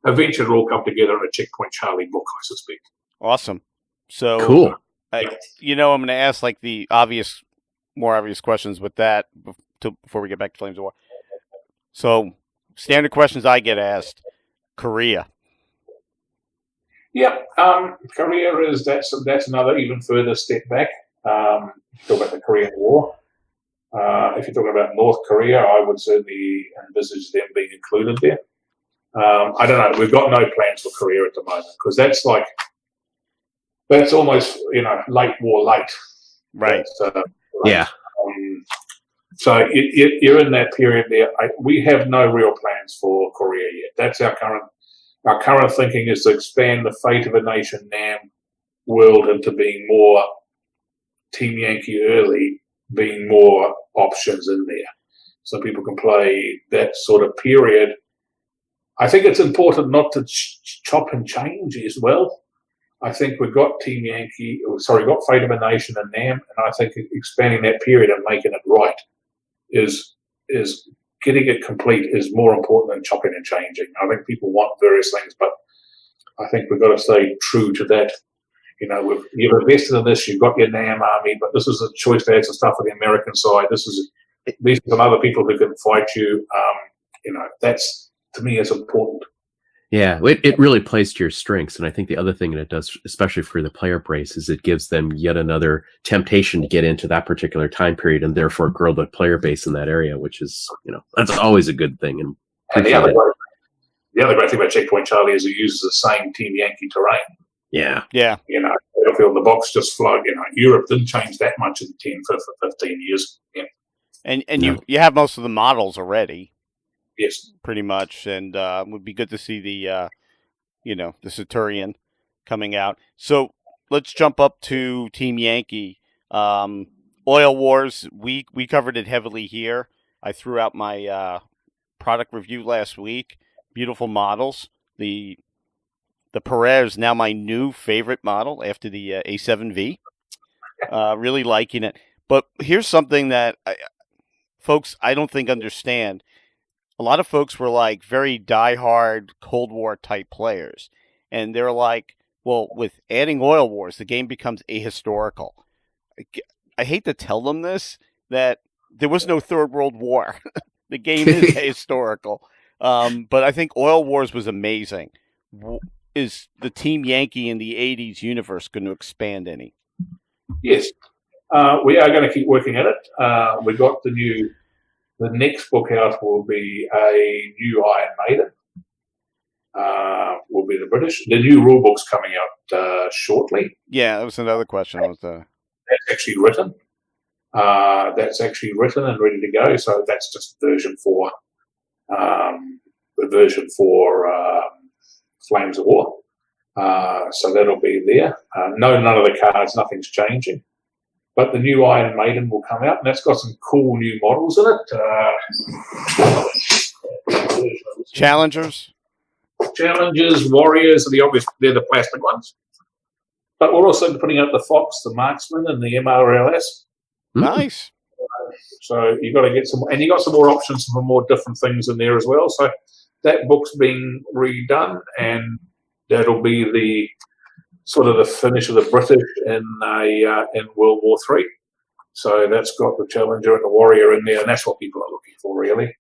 eventually it'll all come together in a Checkpoint Charlie book, I suspect. Awesome. So cool. I'm going to ask like the more obvious questions with that before we get back to Flames of War. So, standard questions I get asked. Korea. Yeah, Korea that's another even further step back. Talk about the Korean War. If you're talking about North Korea, I would certainly envisage them being included there. I don't know. We've got no plans for Korea at the moment because that's almost late war late. Right. Yeah. So you're in that period there. We have no real plans for Korea yet. That's our current thinking is to expand the Fate of a Nation NAM world into being more Team Yankee early, being more options in there, so people can play that sort of period. I think it's important not to chop and change as well. I think we've got Team Yankee, got Fate of a Nation and NAM, and I think expanding that period and making it right is getting it complete is more important than chopping and changing. I think people want various things, but I think we've got to stay true to that. You've invested in this, you've got your NAM army, but this is a choice to add some stuff for the American side. These are some other people who can fight you. That's, to me, is important. Yeah, it really plays to your strengths. And I think the other thing that it does, especially for the player base, is it gives them yet another temptation to get into that particular time period and therefore grow the player base in that area, which is, that's always a good thing. And the other great thing about Checkpoint Charlie is it uses the same Team Yankee terrain. Yeah. Battlefield in the box just flowed. Europe didn't change that much in 15 years. Yeah. And you have most of the models already. Yes. Pretty much. And it would be good to see the Centurion coming out. So let's jump up to Team Yankee. Oil Wars, we covered it heavily here. I threw out my product review last week. Beautiful models. The Perez, now my new favorite model after the A7V. Really liking it. But here's something that folks I don't think understand. A lot of folks were like very diehard Cold War type players. And they're like, well, with adding Oil Wars, the game becomes ahistorical. I hate to tell them this, that there was no Third World War. The game is ahistorical. But I think Oil Wars was amazing. Is the Team Yankee in the 80s universe going to expand any? Yes. We are going to keep working at it. We got the next book out will be a new Iron Maiden. Will be the British. The new rule book's coming out shortly. Yeah, that was another question. That's actually written. That's actually written and ready to go. So that's just version 4. The version 4 Flames of War. So that'll be there. None of the cards, nothing's changing. But the new Iron Maiden will come out, and that's got some cool new models in it. Challengers, Warriors, they're the plastic ones. But we're also putting out the Fox, the Marksman, and the MRLS. Nice. So you got to get some, and you got some more options for more different things in there as well. So that book's being redone, and that'll be the sort of the finish of the British in World War III. So that's got the Challenger and the Warrior in there, and that's what people are looking for, really.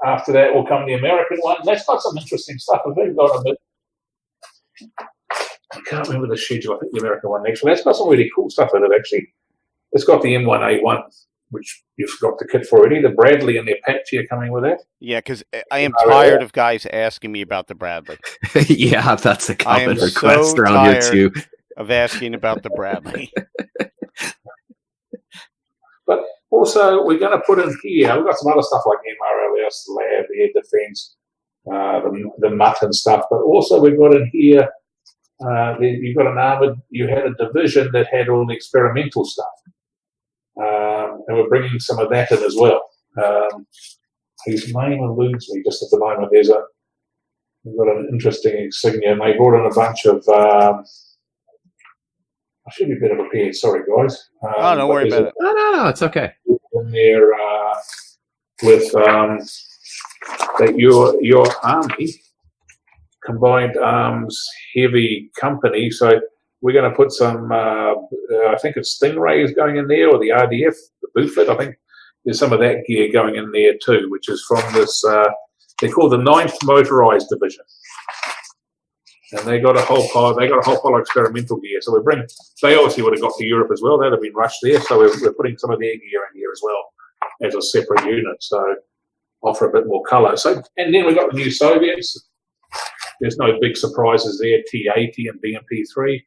After that will come the American one. That's got some interesting stuff. I think got a bit. I can't remember the schedule. I think the American one next. But that's got some really cool stuff in it, actually. It's got the M1A1, which you've got the kit for already. The Bradley and the Apache are coming with that. Yeah, because I am tired of guys asking me about the Bradley. Yeah, that's a common request so around here too. Of asking about the Bradley. But also, we're going to put in here, we've got some other stuff like MRLS, the Lab, the Air Defense, the MUT and stuff. But also, we've got in here, you've got an armored, you had a division that had all the experimental stuff. And we're bringing some of that in as well. His name eludes me just at the moment. We've got an interesting insignia, and they brought in a bunch of. I should be better prepared. Sorry, guys. Don't worry about it. No, it's okay. In there with that your army, Combined Arms Heavy Company. So we're going to put some. I think it's Stingrays going in there, or the RDF, the Buford. I think there's some of that gear going in there too, which is from this. They're called the 9th Motorized Division. And they got a whole pile of experimental gear. So they obviously would have got to Europe as well. They'd have been rushed there. So we're putting some of their gear in here as well as a separate unit. So offer a bit more colour. So, and then we got the new Soviets. There's no big surprises there. T80 and BMP3.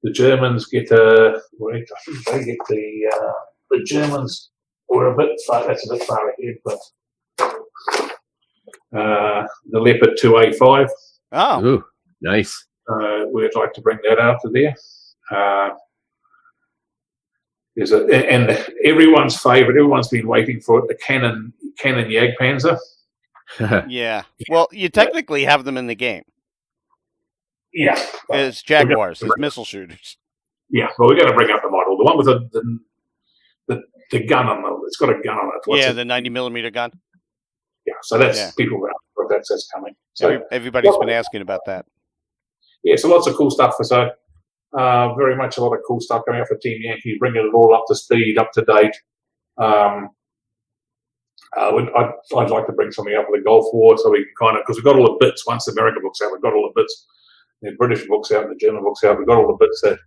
The Germans get I think they get the Germans were a bit far. That's a bit far ahead, but the Leopard 2A5. Oh, ooh, nice. We'd like to bring that out to there. And everyone's favourite. Everyone's been waiting for it. The Canon Jagdpanzer. yeah. Well, you technically have them in the game. Yeah, As Jaguars, as missile shooters. Yeah, but we're going to bring up the model. The one with the gun on it. It's got a gun on it. What's the 90mm gun. Yeah, so that's people around. That's coming. So everybody's been asking about that. Yeah, so lots of cool stuff. So very much a lot of cool stuff coming out for Team Yankee, bringing it all up to speed, up to date. I'd like to bring something up with the Gulf War, so we can kind of, because we've got all the bits. Once the American book's out, we've got all the bits. The British book's out and the German book's out. We've got all the bits that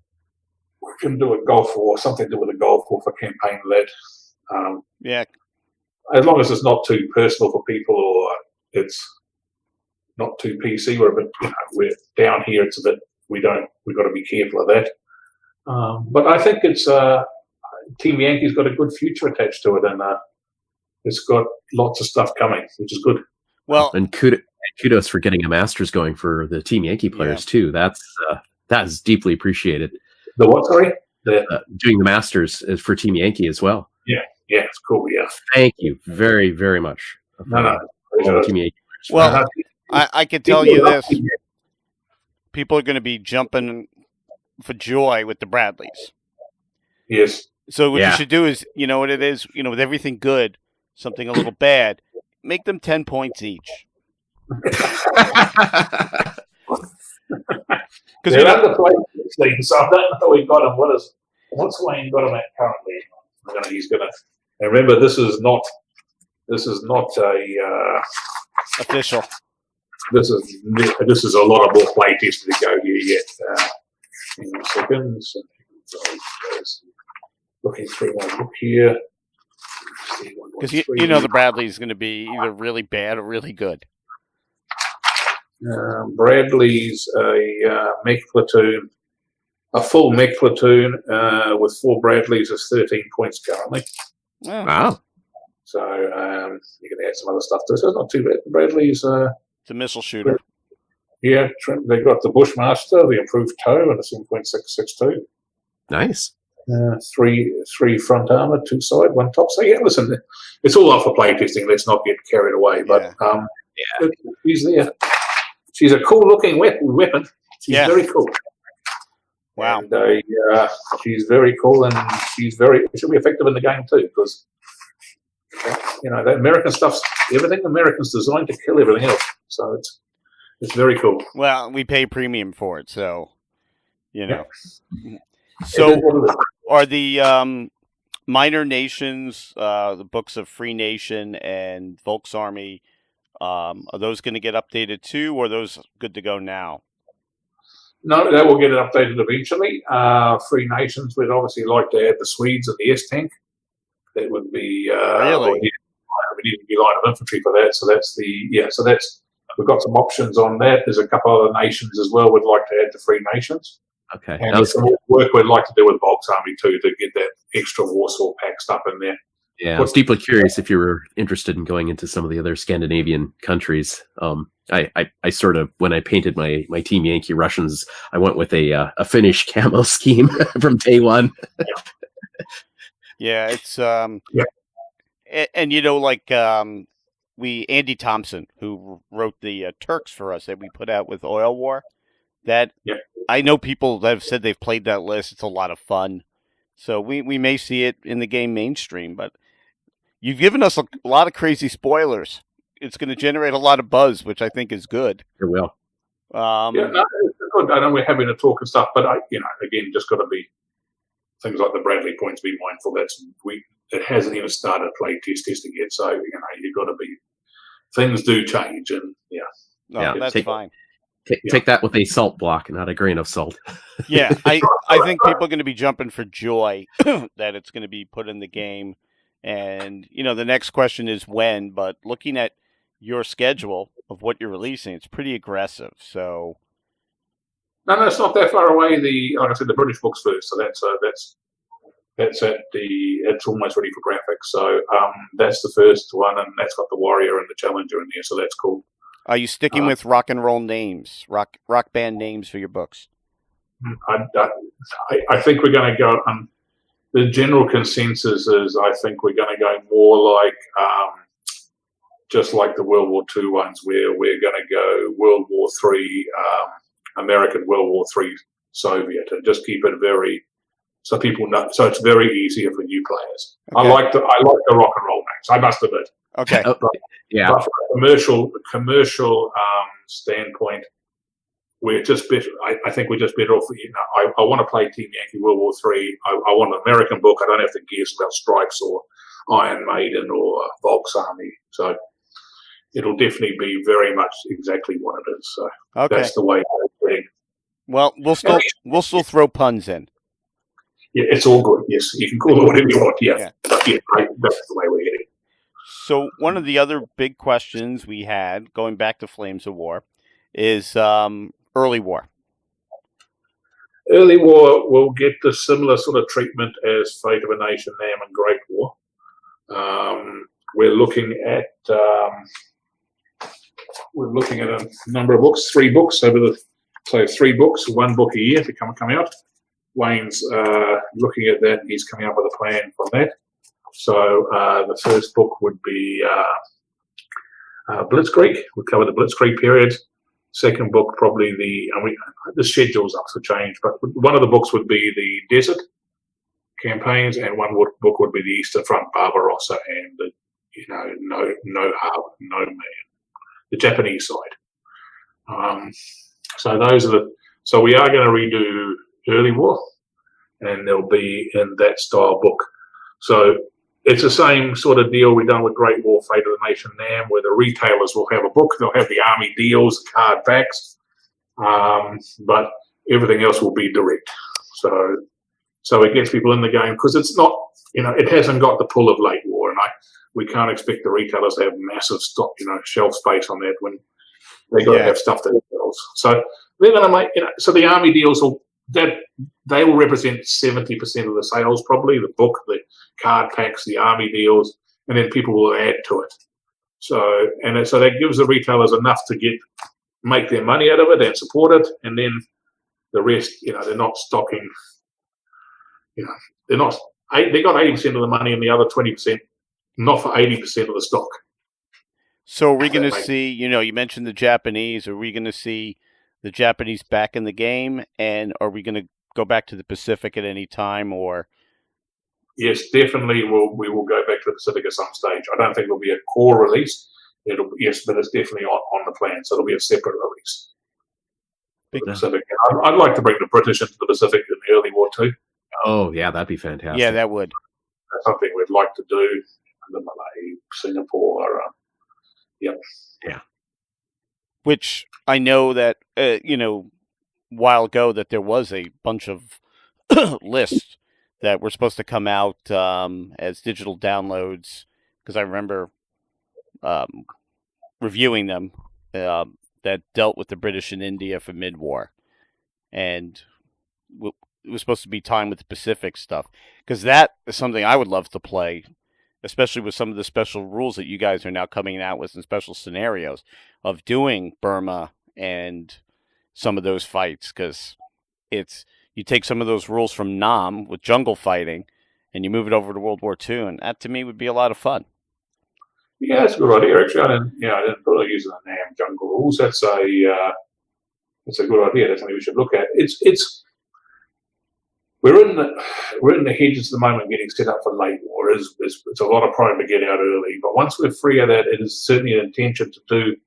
we can do a Gulf War, something to do with the Gulf War for campaign led. Yeah. As long as it's not too personal for people or it's not too PC, we're down here. It's a bit. We've got to be careful of that. But I think it's Team Yankee's got a good future attached to it, and it's got lots of stuff coming, which is good. Well, and kudos for getting a Masters going for the Team Yankee players too. That's deeply appreciated. The what? Sorry, doing the Masters is for Team Yankee as well. Yeah, it's cool. Yeah, thank you very, very much. Team Yankee. Well, I can tell you this: people are going to be jumping for joy with the Bradleys. Yes. So what you should do is, you know what it is, with everything good, something a little bad, make them 10 points each. Because they're underplayed, so I don't know we got him. What's Wayne got him at currently? He's gonna. And remember, this is not a official. This is a lot of more play testing to go here yet. In seconds. Looking through my book here. Because the Bradley is going to be either really bad or really good. Bradley's a mech platoon, a full mech platoon with 4 Bradleys is 13 points currently. Wow. So you can add some other stuff to it. So it's not too bad. Bradley's it's a missile shooter. Yeah, they've got the Bushmaster, the improved tow, and a 7.662. Nice. 3 front armor, 2 side, 1 top. So yeah, listen, it's all up for play testing. Let's not get carried away. But she's there. She's a cool looking weapon. She's very cool. Wow. And she's very cool, and she'll be effective in the game too, because the American stuff's everything Americans designed to kill everything else. So it's very cool. Well, we pay premium for it, so So are the minor nations, the books of Free Nation and Volksarmy, are those going to get updated too, or are those good to go now? No, they will get it updated eventually. Free Nations, we'd obviously like to add the Swedes and the S-Tank. That would be... really? We need to be line of infantry for that. So that's we've got some options on that. There's a couple other nations as well we'd like to add to Free Nations. Okay. And there's some work we'd like to do with Volksarmy too to get that extra Warsaw pack stuff in there. Yeah, I was deeply curious if you were interested in going into some of the other Scandinavian countries. I sort of, when I painted my Team Yankee Russians, I went with a Finnish camo scheme from day one. Yeah, it's and Andy Thompson, who wrote the Turks for us that we put out with Oil War. I know people that have said they've played that list. It's a lot of fun. So we may see it in the game mainstream, but you've given us a lot of crazy spoilers. It's going to generate a lot of buzz, which I think is good. It will. It's good. I know we're having a talk and stuff, but again, just got to be things like the Bradley points. Be mindful it hasn't even started play testing yet, so you've got to be. Things do change, and that's fine. Take that with a salt block, not a grain of salt. Yeah, I think people are going to be jumping for joy that it's going to be put in the game. And, the next question is when, but looking at your schedule of what you're releasing, it's pretty aggressive. So, no, it's not that far away. Like I said, the British book's first, so that's it's almost ready for graphics. So that's the first one, and that's got the Warrior and the Challenger in there, so that's cool. Are you sticking with rock and roll names, rock band names for your books? I think we're going to go. The general consensus is I think we're going to go more like just like the World War II ones, where we're going to go World War III, American, World War III, Soviet, and just keep it very so people know. So it's very easier for new players. Okay. I like the rock and roll names. I must admit. Okay. But from a commercial standpoint, we're just better. I think we're just better off. I want to play Team Yankee World War III. I want an American book. I don't have to guess about Stripes or Iron Maiden or Volks Army. So it'll definitely be very much exactly what it is. So that's the way it's going. Well, we'll still throw puns in. Yeah, it's all good. Yes, you can call it whatever you want. Yeah, that's the way we're getting. So one of the other big questions we had, going back to Flames of War, is early war. Early war will get the similar sort of treatment as Fate of a Nation, NAM, and Great War. We're looking at a number of books, 3 books so 3 books, 1 book a year to come out. Wayne's looking at that. He's coming up with a plan for that. So the first book would be Blitzkrieg. We'll cover the Blitzkrieg period. Second book, probably the schedule's up for change, but one of the books would be the Desert campaigns, and one book would be the Eastern Front, Barbarossa, and the no Harbor, no Man, the Japanese side. So those are So we are going to redo Early War, and they'll be in that style book. So it's the same sort of deal we've done with Great War, Fate of the Nation, NAM, where the retailers will have a book. They'll have the army deals, the card packs, but everything else will be direct. So it gets people in the game because it's not, it hasn't got the pull of late war, and we can't expect the retailers to have massive stock, shelf space on that when they got to have stuff that sells. So they're going to make, so the army deals they will represent 70% of the sales, probably the book, the card packs, the army deals, and then people will add to it. So that gives the retailers enough to make their money out of it and support it, and then the rest, they're not stocking. They got 80% of the money and the other 20% not for 80% of the stock. So are we going to see? You mentioned the Japanese. Are we going to see the Japanese back in the game, and are we going to go back to the Pacific at any time? Or yes, definitely we will go back to the Pacific at some stage. I don't think it'll be a core release. But it's definitely on the plan. So it'll be a separate release. The Pacific. I'd like to bring the British into the Pacific in the early war too. Oh yeah, that'd be fantastic. Yeah, that would. That's something we'd like to do. The Malay, Singapore. Yeah. Which I know that a while ago that there was a bunch of lists that were supposed to come out as digital downloads, because I remember reviewing them that dealt with the British in India for mid-war, and it was supposed to be time with the Pacific stuff, because that is something I would love to play, especially with some of the special rules that you guys are now coming out with and special scenarios of doing Burma and some of those fights, because you take some of those rules from Nam with jungle fighting and you move it over to World War II, and that to me would be a lot of fun. Yeah, that's a good idea. Actually, I didn't really use the Nam jungle rules. That's a good idea. That's something we should look at. We're in the hedges at the moment, getting set up for late war. It's a lot of prime to get out early, but once we're free of that, it is certainly an intention to do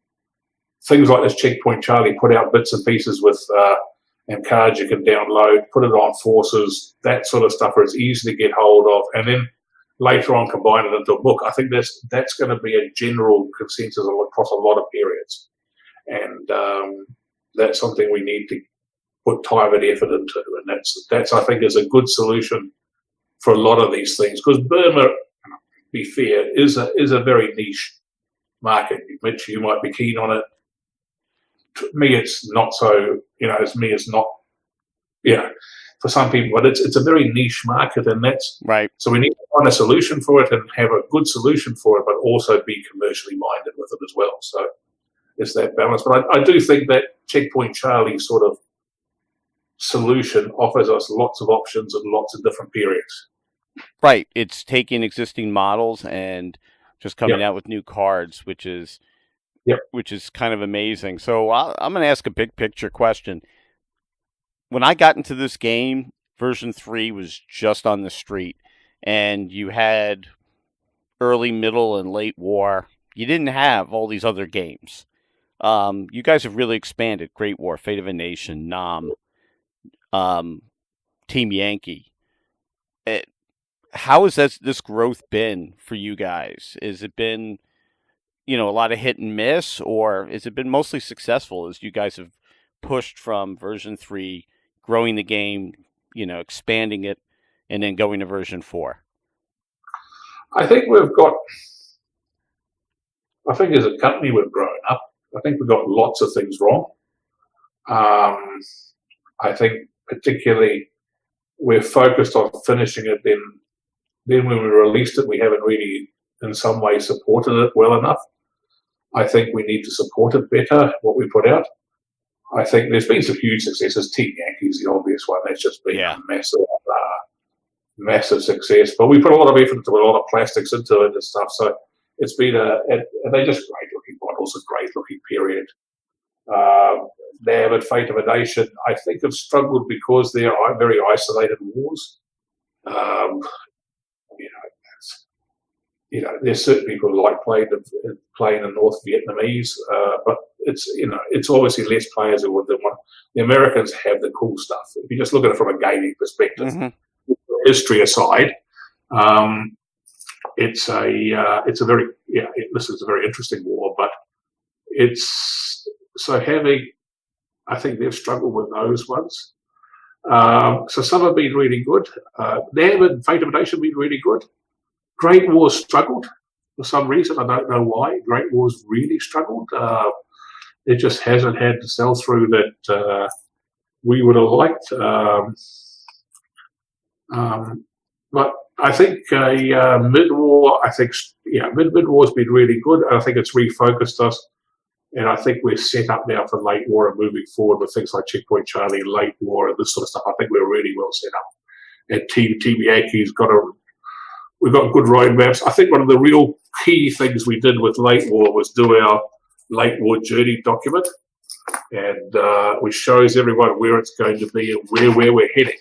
things like this Checkpoint Charlie, put out bits and pieces with and cards you can download, put it on forces, that sort of stuff where it's easy to get hold of, and then later on combine it into a book. I think that's going to be a general consensus across a lot of periods. And that's something we need to put time and effort into, and that's I think is a good solution for a lot of these things, because Burma, to be fair, is a very niche market. Mitch, you might be keen on it. To me, it's not so. It's not. For some people, but it's a very niche market, and that's right. So we need to find a solution for it and have a good solution for it, but also be commercially minded with it as well. So it's that balance. But I do think that Checkpoint Charlie sort of solution offers us lots of options and lots of different periods. Right. It's taking existing models and just coming out with new cards, which is kind of amazing. So I'm going to ask a big picture question. When I got into this game, version 3 was just on the street, and you had early, middle, and late war. You didn't have all these other games. You guys have really expanded. Great War, Fate of a Nation, Nam, Team Yankee. How has this growth been for you guys? Has it been, a lot of hit and miss, or has it been mostly successful as you guys have pushed from version 3, growing the game, expanding it, and then going to version 4? I think as a company we've grown up. I think we've got lots of things wrong. I think particularly we're focused on finishing it. Then when we released it, we haven't really, in some way, supported it well enough. I think we need to support it better, what we put out. I think there's been some huge successes. Team Yankee is the obvious one. That's just been a massive success. But we put a lot of effort into it, a lot of plastics into it and stuff. So it's been and they're just great-looking models, a great-looking period. Nav and Fate of a Nation, I think, have struggled because they're very isolated wars. There's certain people who like playing in North Vietnamese, but it's obviously less players who would than one. The Americans have the cool stuff. If you just look at it from a gaming perspective, history aside, it's a very interesting war, but it's so heavy. I think they've struggled with those ones. So some have been really good. Nav and Fate of a Nation have been really good. Great Wars struggled for some reason. I don't know why. Great Wars really struggled. It just hasn't had the sell through that we would have liked. But I think mid-war, mid-war has been really good. I think it's refocused us. And I think we're set up now for late war and moving forward with things like Checkpoint Charlie, late war, and this sort of stuff. I think we're really well set up. And Team Yankee's we've got good roadmaps. I think one of the real key things we did with late war was do our late war journey document, and which shows everyone where it's going to be and where we're heading.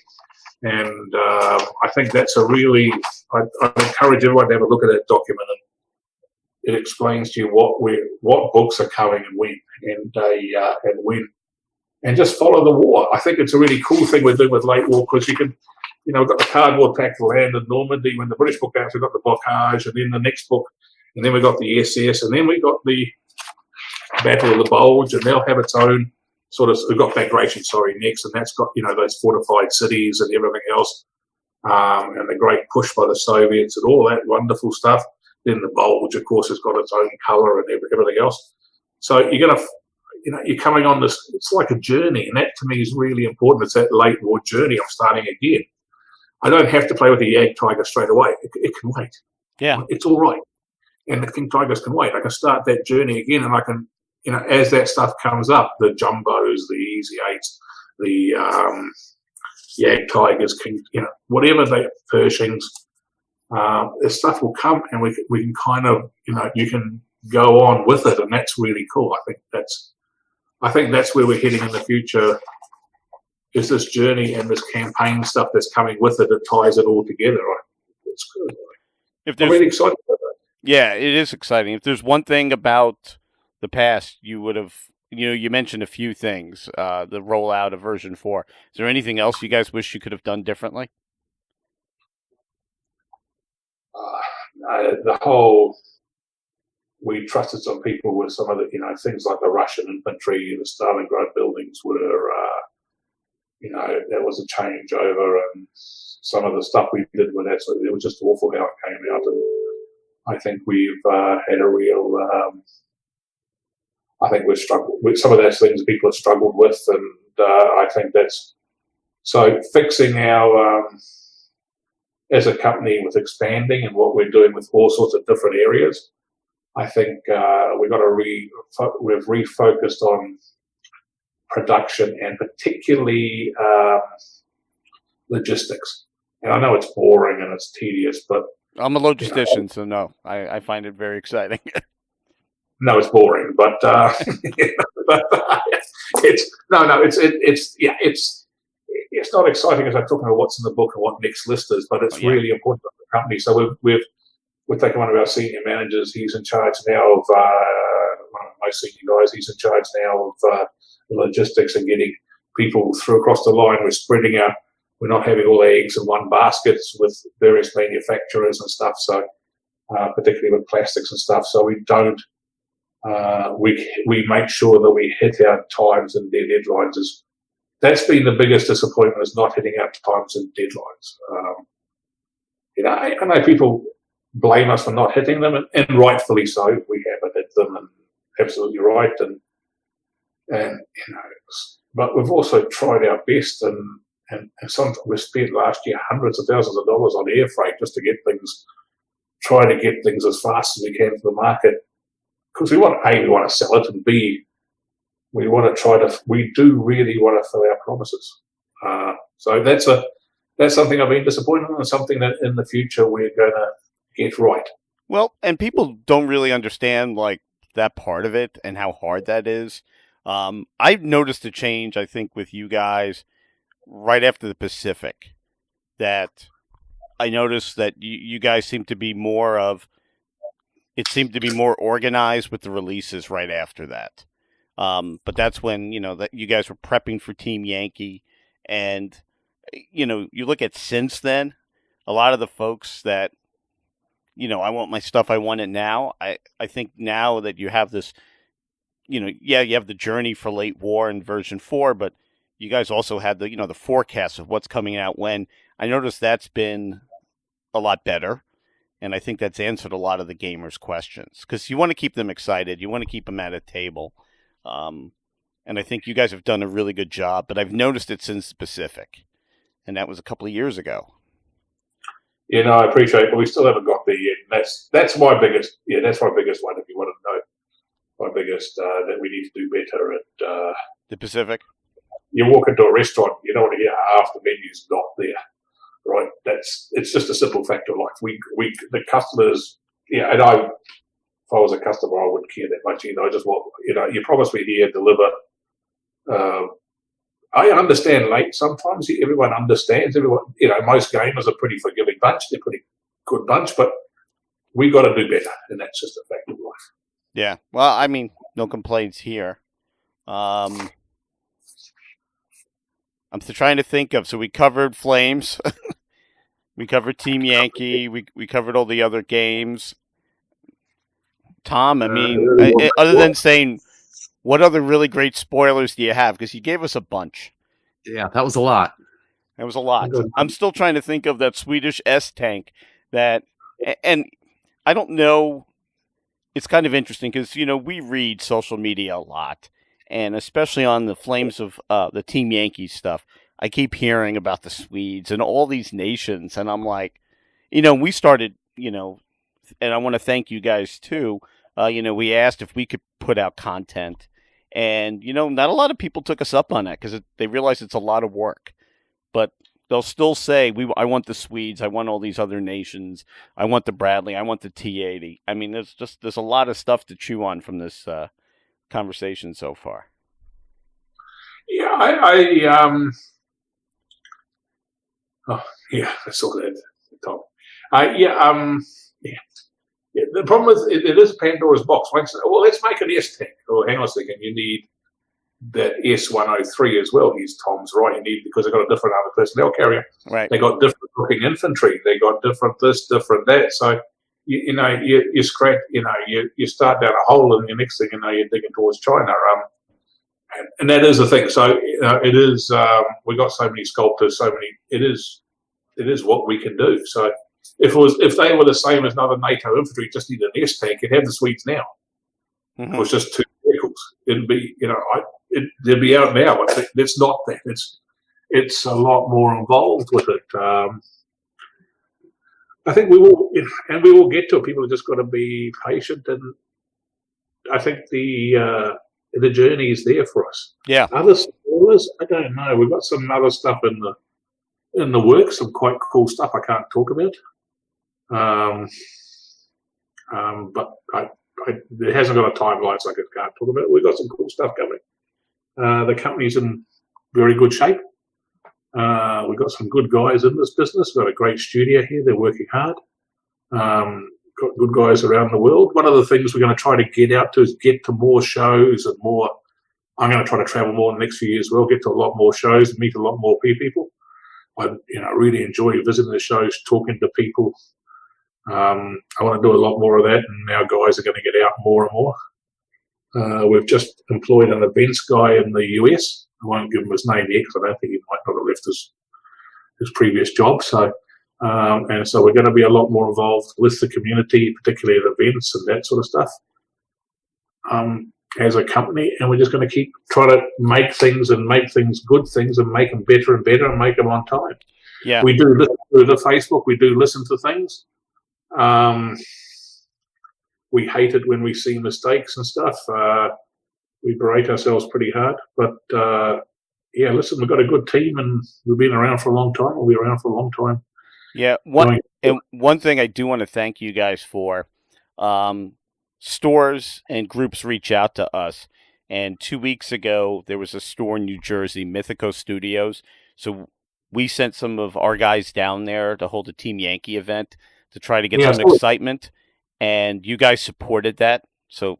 And I think that's I'd encourage everyone to have a look at that document, and it explains to you what books are coming and when, and when, and just follow the war. I think it's a really cool thing we're doing with late war, because you can, we've got the cardboard packed land in Normandy. When the British book out, we've got the blockage, and then the next book, and then we've got the SS, and then we've got the Battle of the Bulge, and they'll have its own we've got Bagration, next, and that's got, those fortified cities and everything else, and the great push by the Soviets and all that wonderful stuff. Then the Bulge, of course, has got its own colour and everything else. So you're coming on this, it's like a journey, and that to me is really important. It's that late war journey. I'm starting again. I don't have to play with the Yag Tiger straight away. It can wait. Yeah. It's all right. And the King Tigers can wait. I can start that journey again, and I can, as that stuff comes up, the Jumbos, the Easy 8s, the Yag Tigers, whatever the Pershings, the stuff will come, and we can kind of, you can go on with it, and that's really cool. I think that's where we're heading in the future, is this journey and this campaign stuff that's coming with it that ties it all together. It's good. I'm really excited about that. Yeah, it is exciting. If there's one thing about the past, you would have, you mentioned a few things, the rollout of version 4. Is there anything else you guys wish you could have done differently? The whole we trusted some people with some of the, things like the Russian infantry, the Stalingrad buildings were, there was a changeover, and some of the stuff we did with that, so it was just awful how it came out. And I think we've had a real, I think we've struggled with some of those things people have struggled with, and I think that's, so fixing our, as a company with expanding and what we're doing with all sorts of different areas, I think we've refocused on production and particularly logistics. And I know it's boring and it's tedious, but I'm a logistician, so no, I find it very exciting. No, it's boring, but it's not exciting as I'm talking about what's in the book and what Nick's list is, but it's really important for the company. So we've taken one of our senior managers. He's in charge now of one of my senior guys. He's in charge now of the logistics and getting people through across the line. We're spreading out. We're not having all the eggs in one basket with various manufacturers and stuff. So particularly with plastics and stuff. So we don't. We make sure that we hit our times and their deadlines. That's been the biggest disappointment, is not hitting our times and deadlines. I know people blame us for not hitting them, and rightfully so. We haven't hit them, and absolutely right. But we've also tried our best, and sometimes we spent last year hundreds of thousands of dollars on air freight just to try to get things as fast as we can to the market. Because we want to sell it, and B, we do really want to fill our promises. So that's something I've been disappointed in, and something that in the future we're going to get right. Well, and people don't really understand like that part of it and how hard that is. I've noticed a change, I think, with you guys right after the Pacific, that I noticed that you guys seem to be more organized with the releases right after that. But that's when, that you guys were prepping for Team Yankee, and, you look at since then, a lot of the folks that, I want my stuff, I want it now. I think now that you have this, you have the journey for late war and version 4, but you guys also had the, the forecast of what's coming out when. I noticed that's been a lot better. And I think that's answered a lot of the gamers' questions, because you want to keep them excited. You want to keep them at a table. And I think you guys have done a really good job, but I've noticed it since the Pacific, and that was a couple of years ago. I appreciate it, but we still haven't got there yet. That's my biggest, that's my biggest one, if you want to know. My biggest, that we need to do better at. The Pacific? You walk into a restaurant, you don't want to hear half the menu's not there. Right, it's just a simple fact of life. The customers, and if I was a customer, I wouldn't care that much. I just want, you promise me here, deliver. I understand late sometimes. Everyone understands. Most gamers are pretty forgiving bunch. They're a pretty good bunch, but we got to do better, and that's just a fact of life. Yeah. Well, I mean, no complaints here. I'm trying to think of. So we covered Flames, we covered Team Yankee, we covered all the other games. Tom, I mean, other than saying, what other really great spoilers do you have? Because you gave us a bunch. Yeah, that was a lot. That was a lot. I'm still trying to think of that Swedish S-tank and I don't know. It's kind of interesting because, we read social media a lot. And especially on the Flames of the Team Yankee stuff, I keep hearing about the Swedes and all these nations. And I'm like, we started, and I want to thank you guys too. We asked if we could put out content. And, not a lot of people took us up on that because they realize it's a lot of work. But they'll still say, I want the Swedes. I want all these other nations. I want the Bradley. I want the T-80. I mean, there's a lot of stuff to chew on from this conversation so far. That's all that, Tom. The problem is it is Pandora's box. Let's make an S-tank. Oh, hang on a second. You need that S-103 as well. Tom's right. You need, because they've got a different armored personnel carrier. Right. They got different looking infantry. They got different this, different that. So, you scratch, you start down a hole, and the next thing you know, you're digging towards China. And that is the thing. So it is. We got so many sculptors, so many. It is what we can do. So if they were the same as another NATO infantry, just need an S tank, you'd have the Swedes now. Mm-hmm. It was just 2 vehicles. It'd be, they'd be out now. But it's not that. It's a lot more involved with it. I think we will, and we will get to it. People have just got to be patient, and I think the journey is there for us. Yeah. Other spoilers, I don't know. We've got some other stuff in the works, some quite cool stuff I can't talk about. But it hasn't got a timeline, so I can't talk about it. We've got some cool stuff coming. The company's in very good shape. We've got some good guys in this business. We've got a great studio here. They're working hard. Got good guys around the world. One of the things we're going to try to get out to is get to more shows and more. I'm going to try to travel more in the next few years as well, get to a lot more shows and meet a lot more people. I really enjoy visiting the shows, talking to people. I want to do a lot more of that, and our guys are going to get out more and more. We've just employed an events guy in the US. I won't give him his name yet because I don't think he might not have left his previous job. So, and so we're going to be a lot more involved with the community, particularly at events and that sort of stuff, as a company. And we're just going to keep trying to make things good things, and make them better and better, and make them on time. Yeah, we do listen to the Facebook. We do listen to things. We hate it when we see mistakes and stuff. We berate ourselves pretty hard, but listen, we've got a good team, and we've been around for a long time. We'll be around for a long time. Yeah, one thing I do want to thank you guys for, stores and groups reach out to us, and 2 weeks ago there was a store in New Jersey, Mythico Studios, so we sent some of our guys down there to hold a Team Yankee event to try to get some excitement, and you guys supported that, so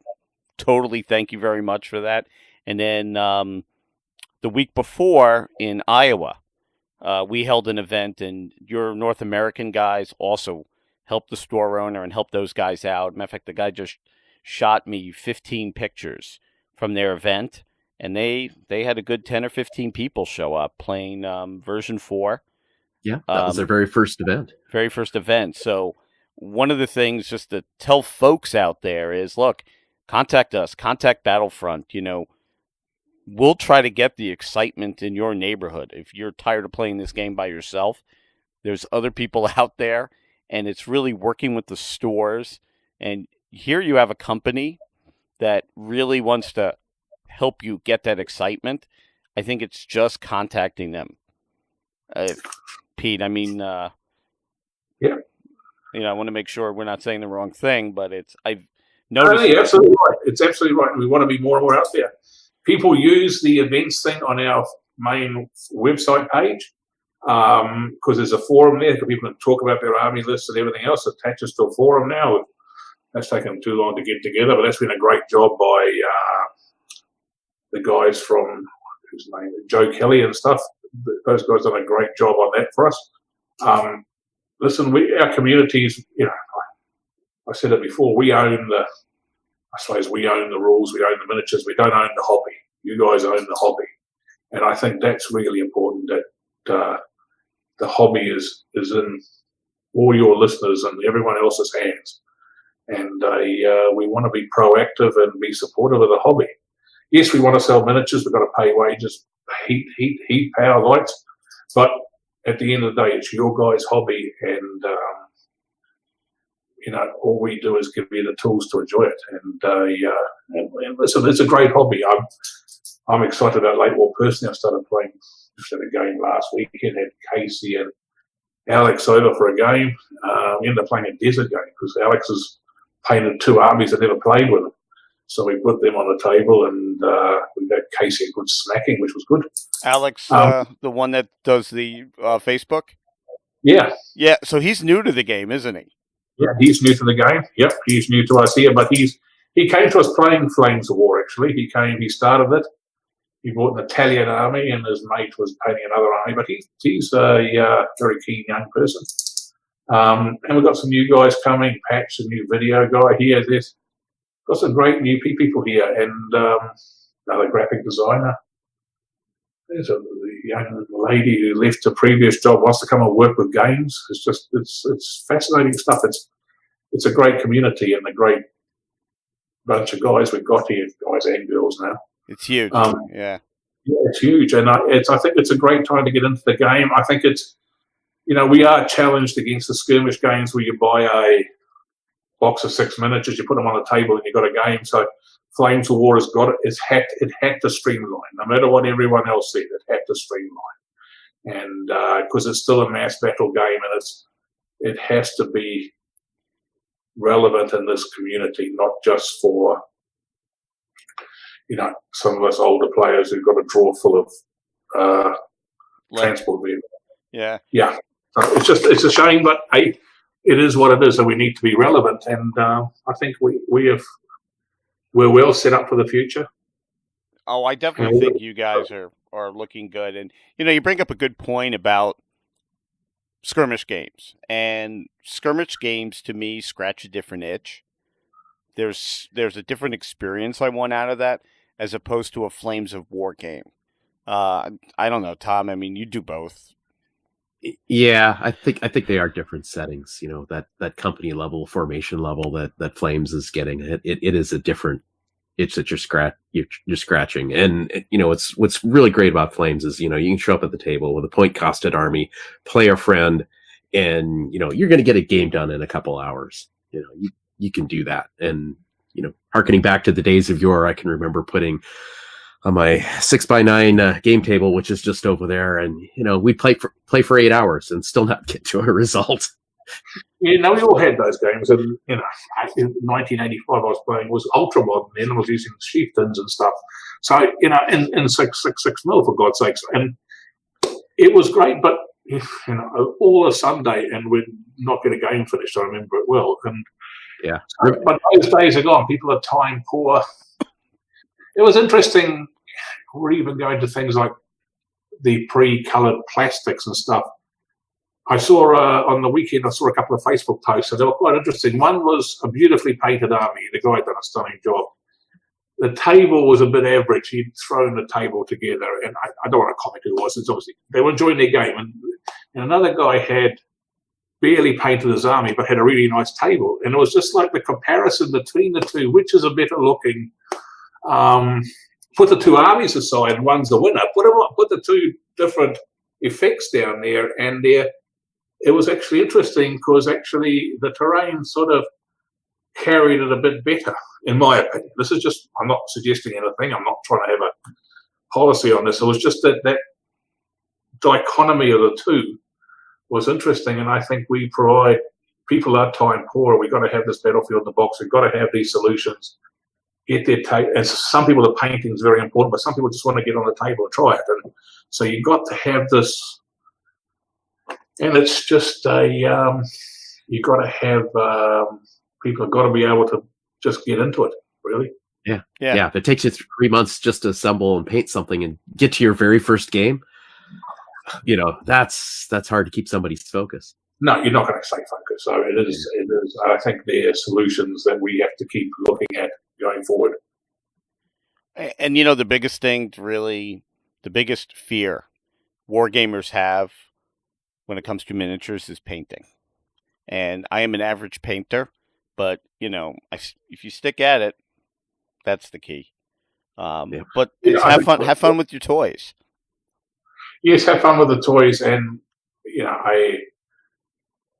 totally thank you very much for that. And then the week before in Iowa, we held an event, and your North American guys also helped the store owner and helped those guys out. Matter of fact, the guy just shot me 15 pictures from their event, and they had a good 10 or 15 people show up playing version 4. Yeah, that was their very first event. Very first event. So one of the things just to tell folks out there is, look, contact us, contact Battlefront. We'll try to get the excitement in your neighborhood. If you're tired of playing this game by yourself, there's other people out there, and it's really working with the stores. And here you have a company that really wants to help you get that excitement. I think it's just contacting them. Pete, I mean, I want to make sure we're not saying the wrong thing, but I've noticed. You're absolutely right. It's absolutely right. We want to be more and more out there. People use the events thing on our main website page because there's a forum there for people to talk about their army lists and everything else. It attaches to a forum now. That's taken too long to get together, but that's been a great job by the guys from whose name Joe Kelly and stuff. Those guys done a great job on that for us. Listen, our communities, I said it before, we own the rules, we own the miniatures, we don't own the hobby. You guys own the hobby. And I think that's really important, that the hobby is in all your listeners and everyone else's hands. And we want to be proactive and be supportive of the hobby. Yes, we want to sell miniatures, we've got to pay wages, heat, power, lights, but at the end of the day, it's your guys' hobby, and all we do is give you the tools to enjoy it. And listen, it's a great hobby. I'm excited about late war personally. I started playing just a game last weekend, had Casey and Alex over for a game. We ended up playing a desert game because Alex has painted 2 armies and never played with them. So we put them on the table, and we got Casey a good smacking, which was good. Alex, the one that does the Facebook? Yeah. Yeah, so he's new to the game, isn't he? Yeah, he's new to the game. Yep, he's new to us here, but he came to us playing Flames of War, actually. He started it. He bought an Italian army, and his mate was painting another army, but he's a very keen young person. And we've got some new guys coming. Patch, a new video guy here. There's got some great new people here, and another graphic designer. There's a young lady who left a previous job, wants to come and work with games. It's fascinating stuff. It's a great community and a great bunch of guys we've got here, guys and girls now. It's huge. Yeah, it's huge, and I think it's a great time to get into the game. I think it's, we are challenged against the skirmish games where you buy a box of 6 miniatures, you put them on a table, and you've got a game. So Flames of War has got it. It had to streamline. No matter what everyone else said, it had to streamline. And because it's still a mass battle game, and it has to be relevant in this community, not just for some of us older players who've got a drawer full of transport vehicles. Yeah. So it's a shame, but hey, it is what it is, and we need to be relevant. And I think we're well set up for the future. Oh, I definitely think you guys are looking good. And you bring up a good point about skirmish games. And skirmish games to me scratch a different itch. There's a different experience I want out of that as opposed to a Flames of War game. I don't know, Tom. I mean, you do both. Yeah, I think they are different settings. That company level, formation level that Flames is getting. It is a different itch that you're scratching. And what's really great about Flames is you can show up at the table with a point costed army, play a friend, and you're going to get a game done in a couple hours. You can do that. And harkening back to the days of yore, I can remember putting on my 6x9 game table, which is just over there, and we play for 8 hours and still not get to a result. We all had those games, and in 1985 I was playing was ultra modern, and I was using chieftains and stuff. So in 666 mil, for God's sakes, and it was great. But all a Sunday, and we'd not get a game finished. I remember it well, and yeah. But those days are gone. People are time poor. It was interesting. We're even going to things like the pre-coloured plastics and stuff. I saw on the weekend, I saw a couple of Facebook posts, and they were quite interesting. One was a beautifully painted army. The guy done a stunning job. The table was a bit average. He'd thrown the table together, and I don't want to comment who it was. It's obviously they were enjoying their game, and another guy had barely painted his army, but had a really nice table. And it was just like the comparison between the two, which is a better looking. Put the two armies aside, and one's the winner. Put the two different effects down there, and it was actually interesting because actually the terrain sort of carried it a bit better, in my opinion. This is just, I'm not suggesting anything. I'm not trying to have a policy on this. It was just that dichotomy of the two was interesting, and I think we provide people are time poor. We've got to have this battlefield in the box. We've got to have these solutions. Get their and some people, the painting is very important, but some people just want to get on the table and try it. And so you've got to have this, and it's just you've got to have people have got to be able to just get into it, really. Yeah. If it takes you 3 months just to assemble and paint something and get to your very first game, that's hard to keep somebody's focus. No, you're not going to stay focused. So it is. I think there are solutions that we have to keep looking at going forward. And the biggest thing, really, the biggest fear wargamers have when it comes to miniatures is painting. And I am an average painter, but if you stick at it, that's the key. But have fun with your toys. Yes, have fun with the toys, and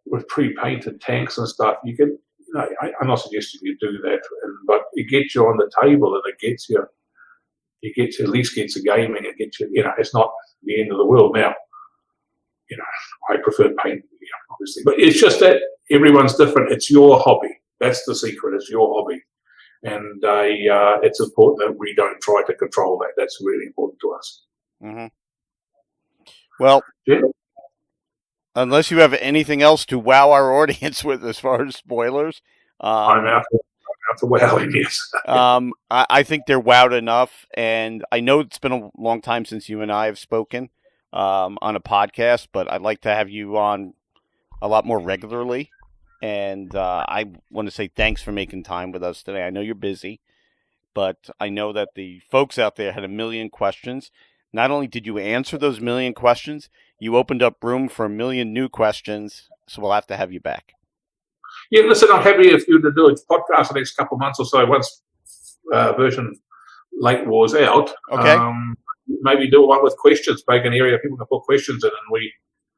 with pre-painted tanks and stuff, you can. I'm not suggesting you do that, but it gets you on the table, and it gets you at least gets you gaming. It gets you. It's not the end of the world now. I prefer paint, obviously, but it's just that everyone's different. It's your hobby. That's the secret. It's your hobby, and it's important that we don't try to control that. That's really important to us. Mm-hmm. Well, yeah. Unless you have anything else to wow our audience with as far as spoilers. I'm out to wowing, yes. I think they're wowed enough, and I know it's been a long time since you and I have spoken on a podcast, but I'd like to have you on a lot more regularly. And I want to say thanks for making time with us today. I know you're busy, but I know that the folks out there had a million questions. Not only did you answer those million questions, you opened up room for a million new questions. So we'll have to have you back. Yeah, listen, I'm happy if you to do a podcast the next couple of months or so once version Late War's out. Okay. Maybe do one with questions, make an area people can put questions in, and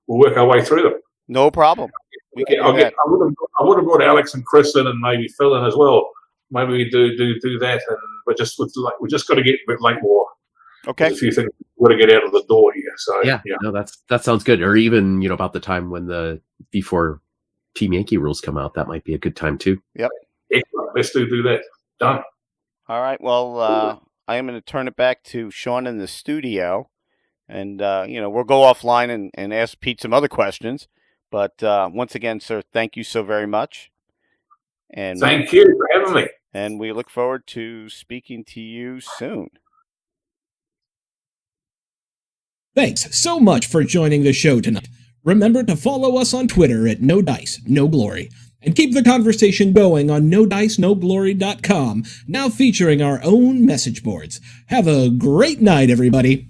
we'll work our way through them. No problem. We can do that. I would have brought Alex and Chris in and maybe Phil in as well. Maybe we do that, and we just got to get a bit Late War. Okay. There's a few things we want to get out of the door here. So yeah. No, that sounds good. Or even about the time when before Team Yankee rules come out, that might be a good time too. Yep. Excellent. Let's do that. Done. All right. Well, I am going to turn it back to Sean in the studio, and we'll go offline and ask Pete some other questions. But once again, sir, thank you so very much. And thank you for having me. And we look forward to speaking to you soon. Thanks so much for joining the show tonight. Remember to follow us on Twitter at No Dice, No Glory, and keep the conversation going on NoDiceNoGlory.com, now featuring our own message boards. Have a great night, everybody.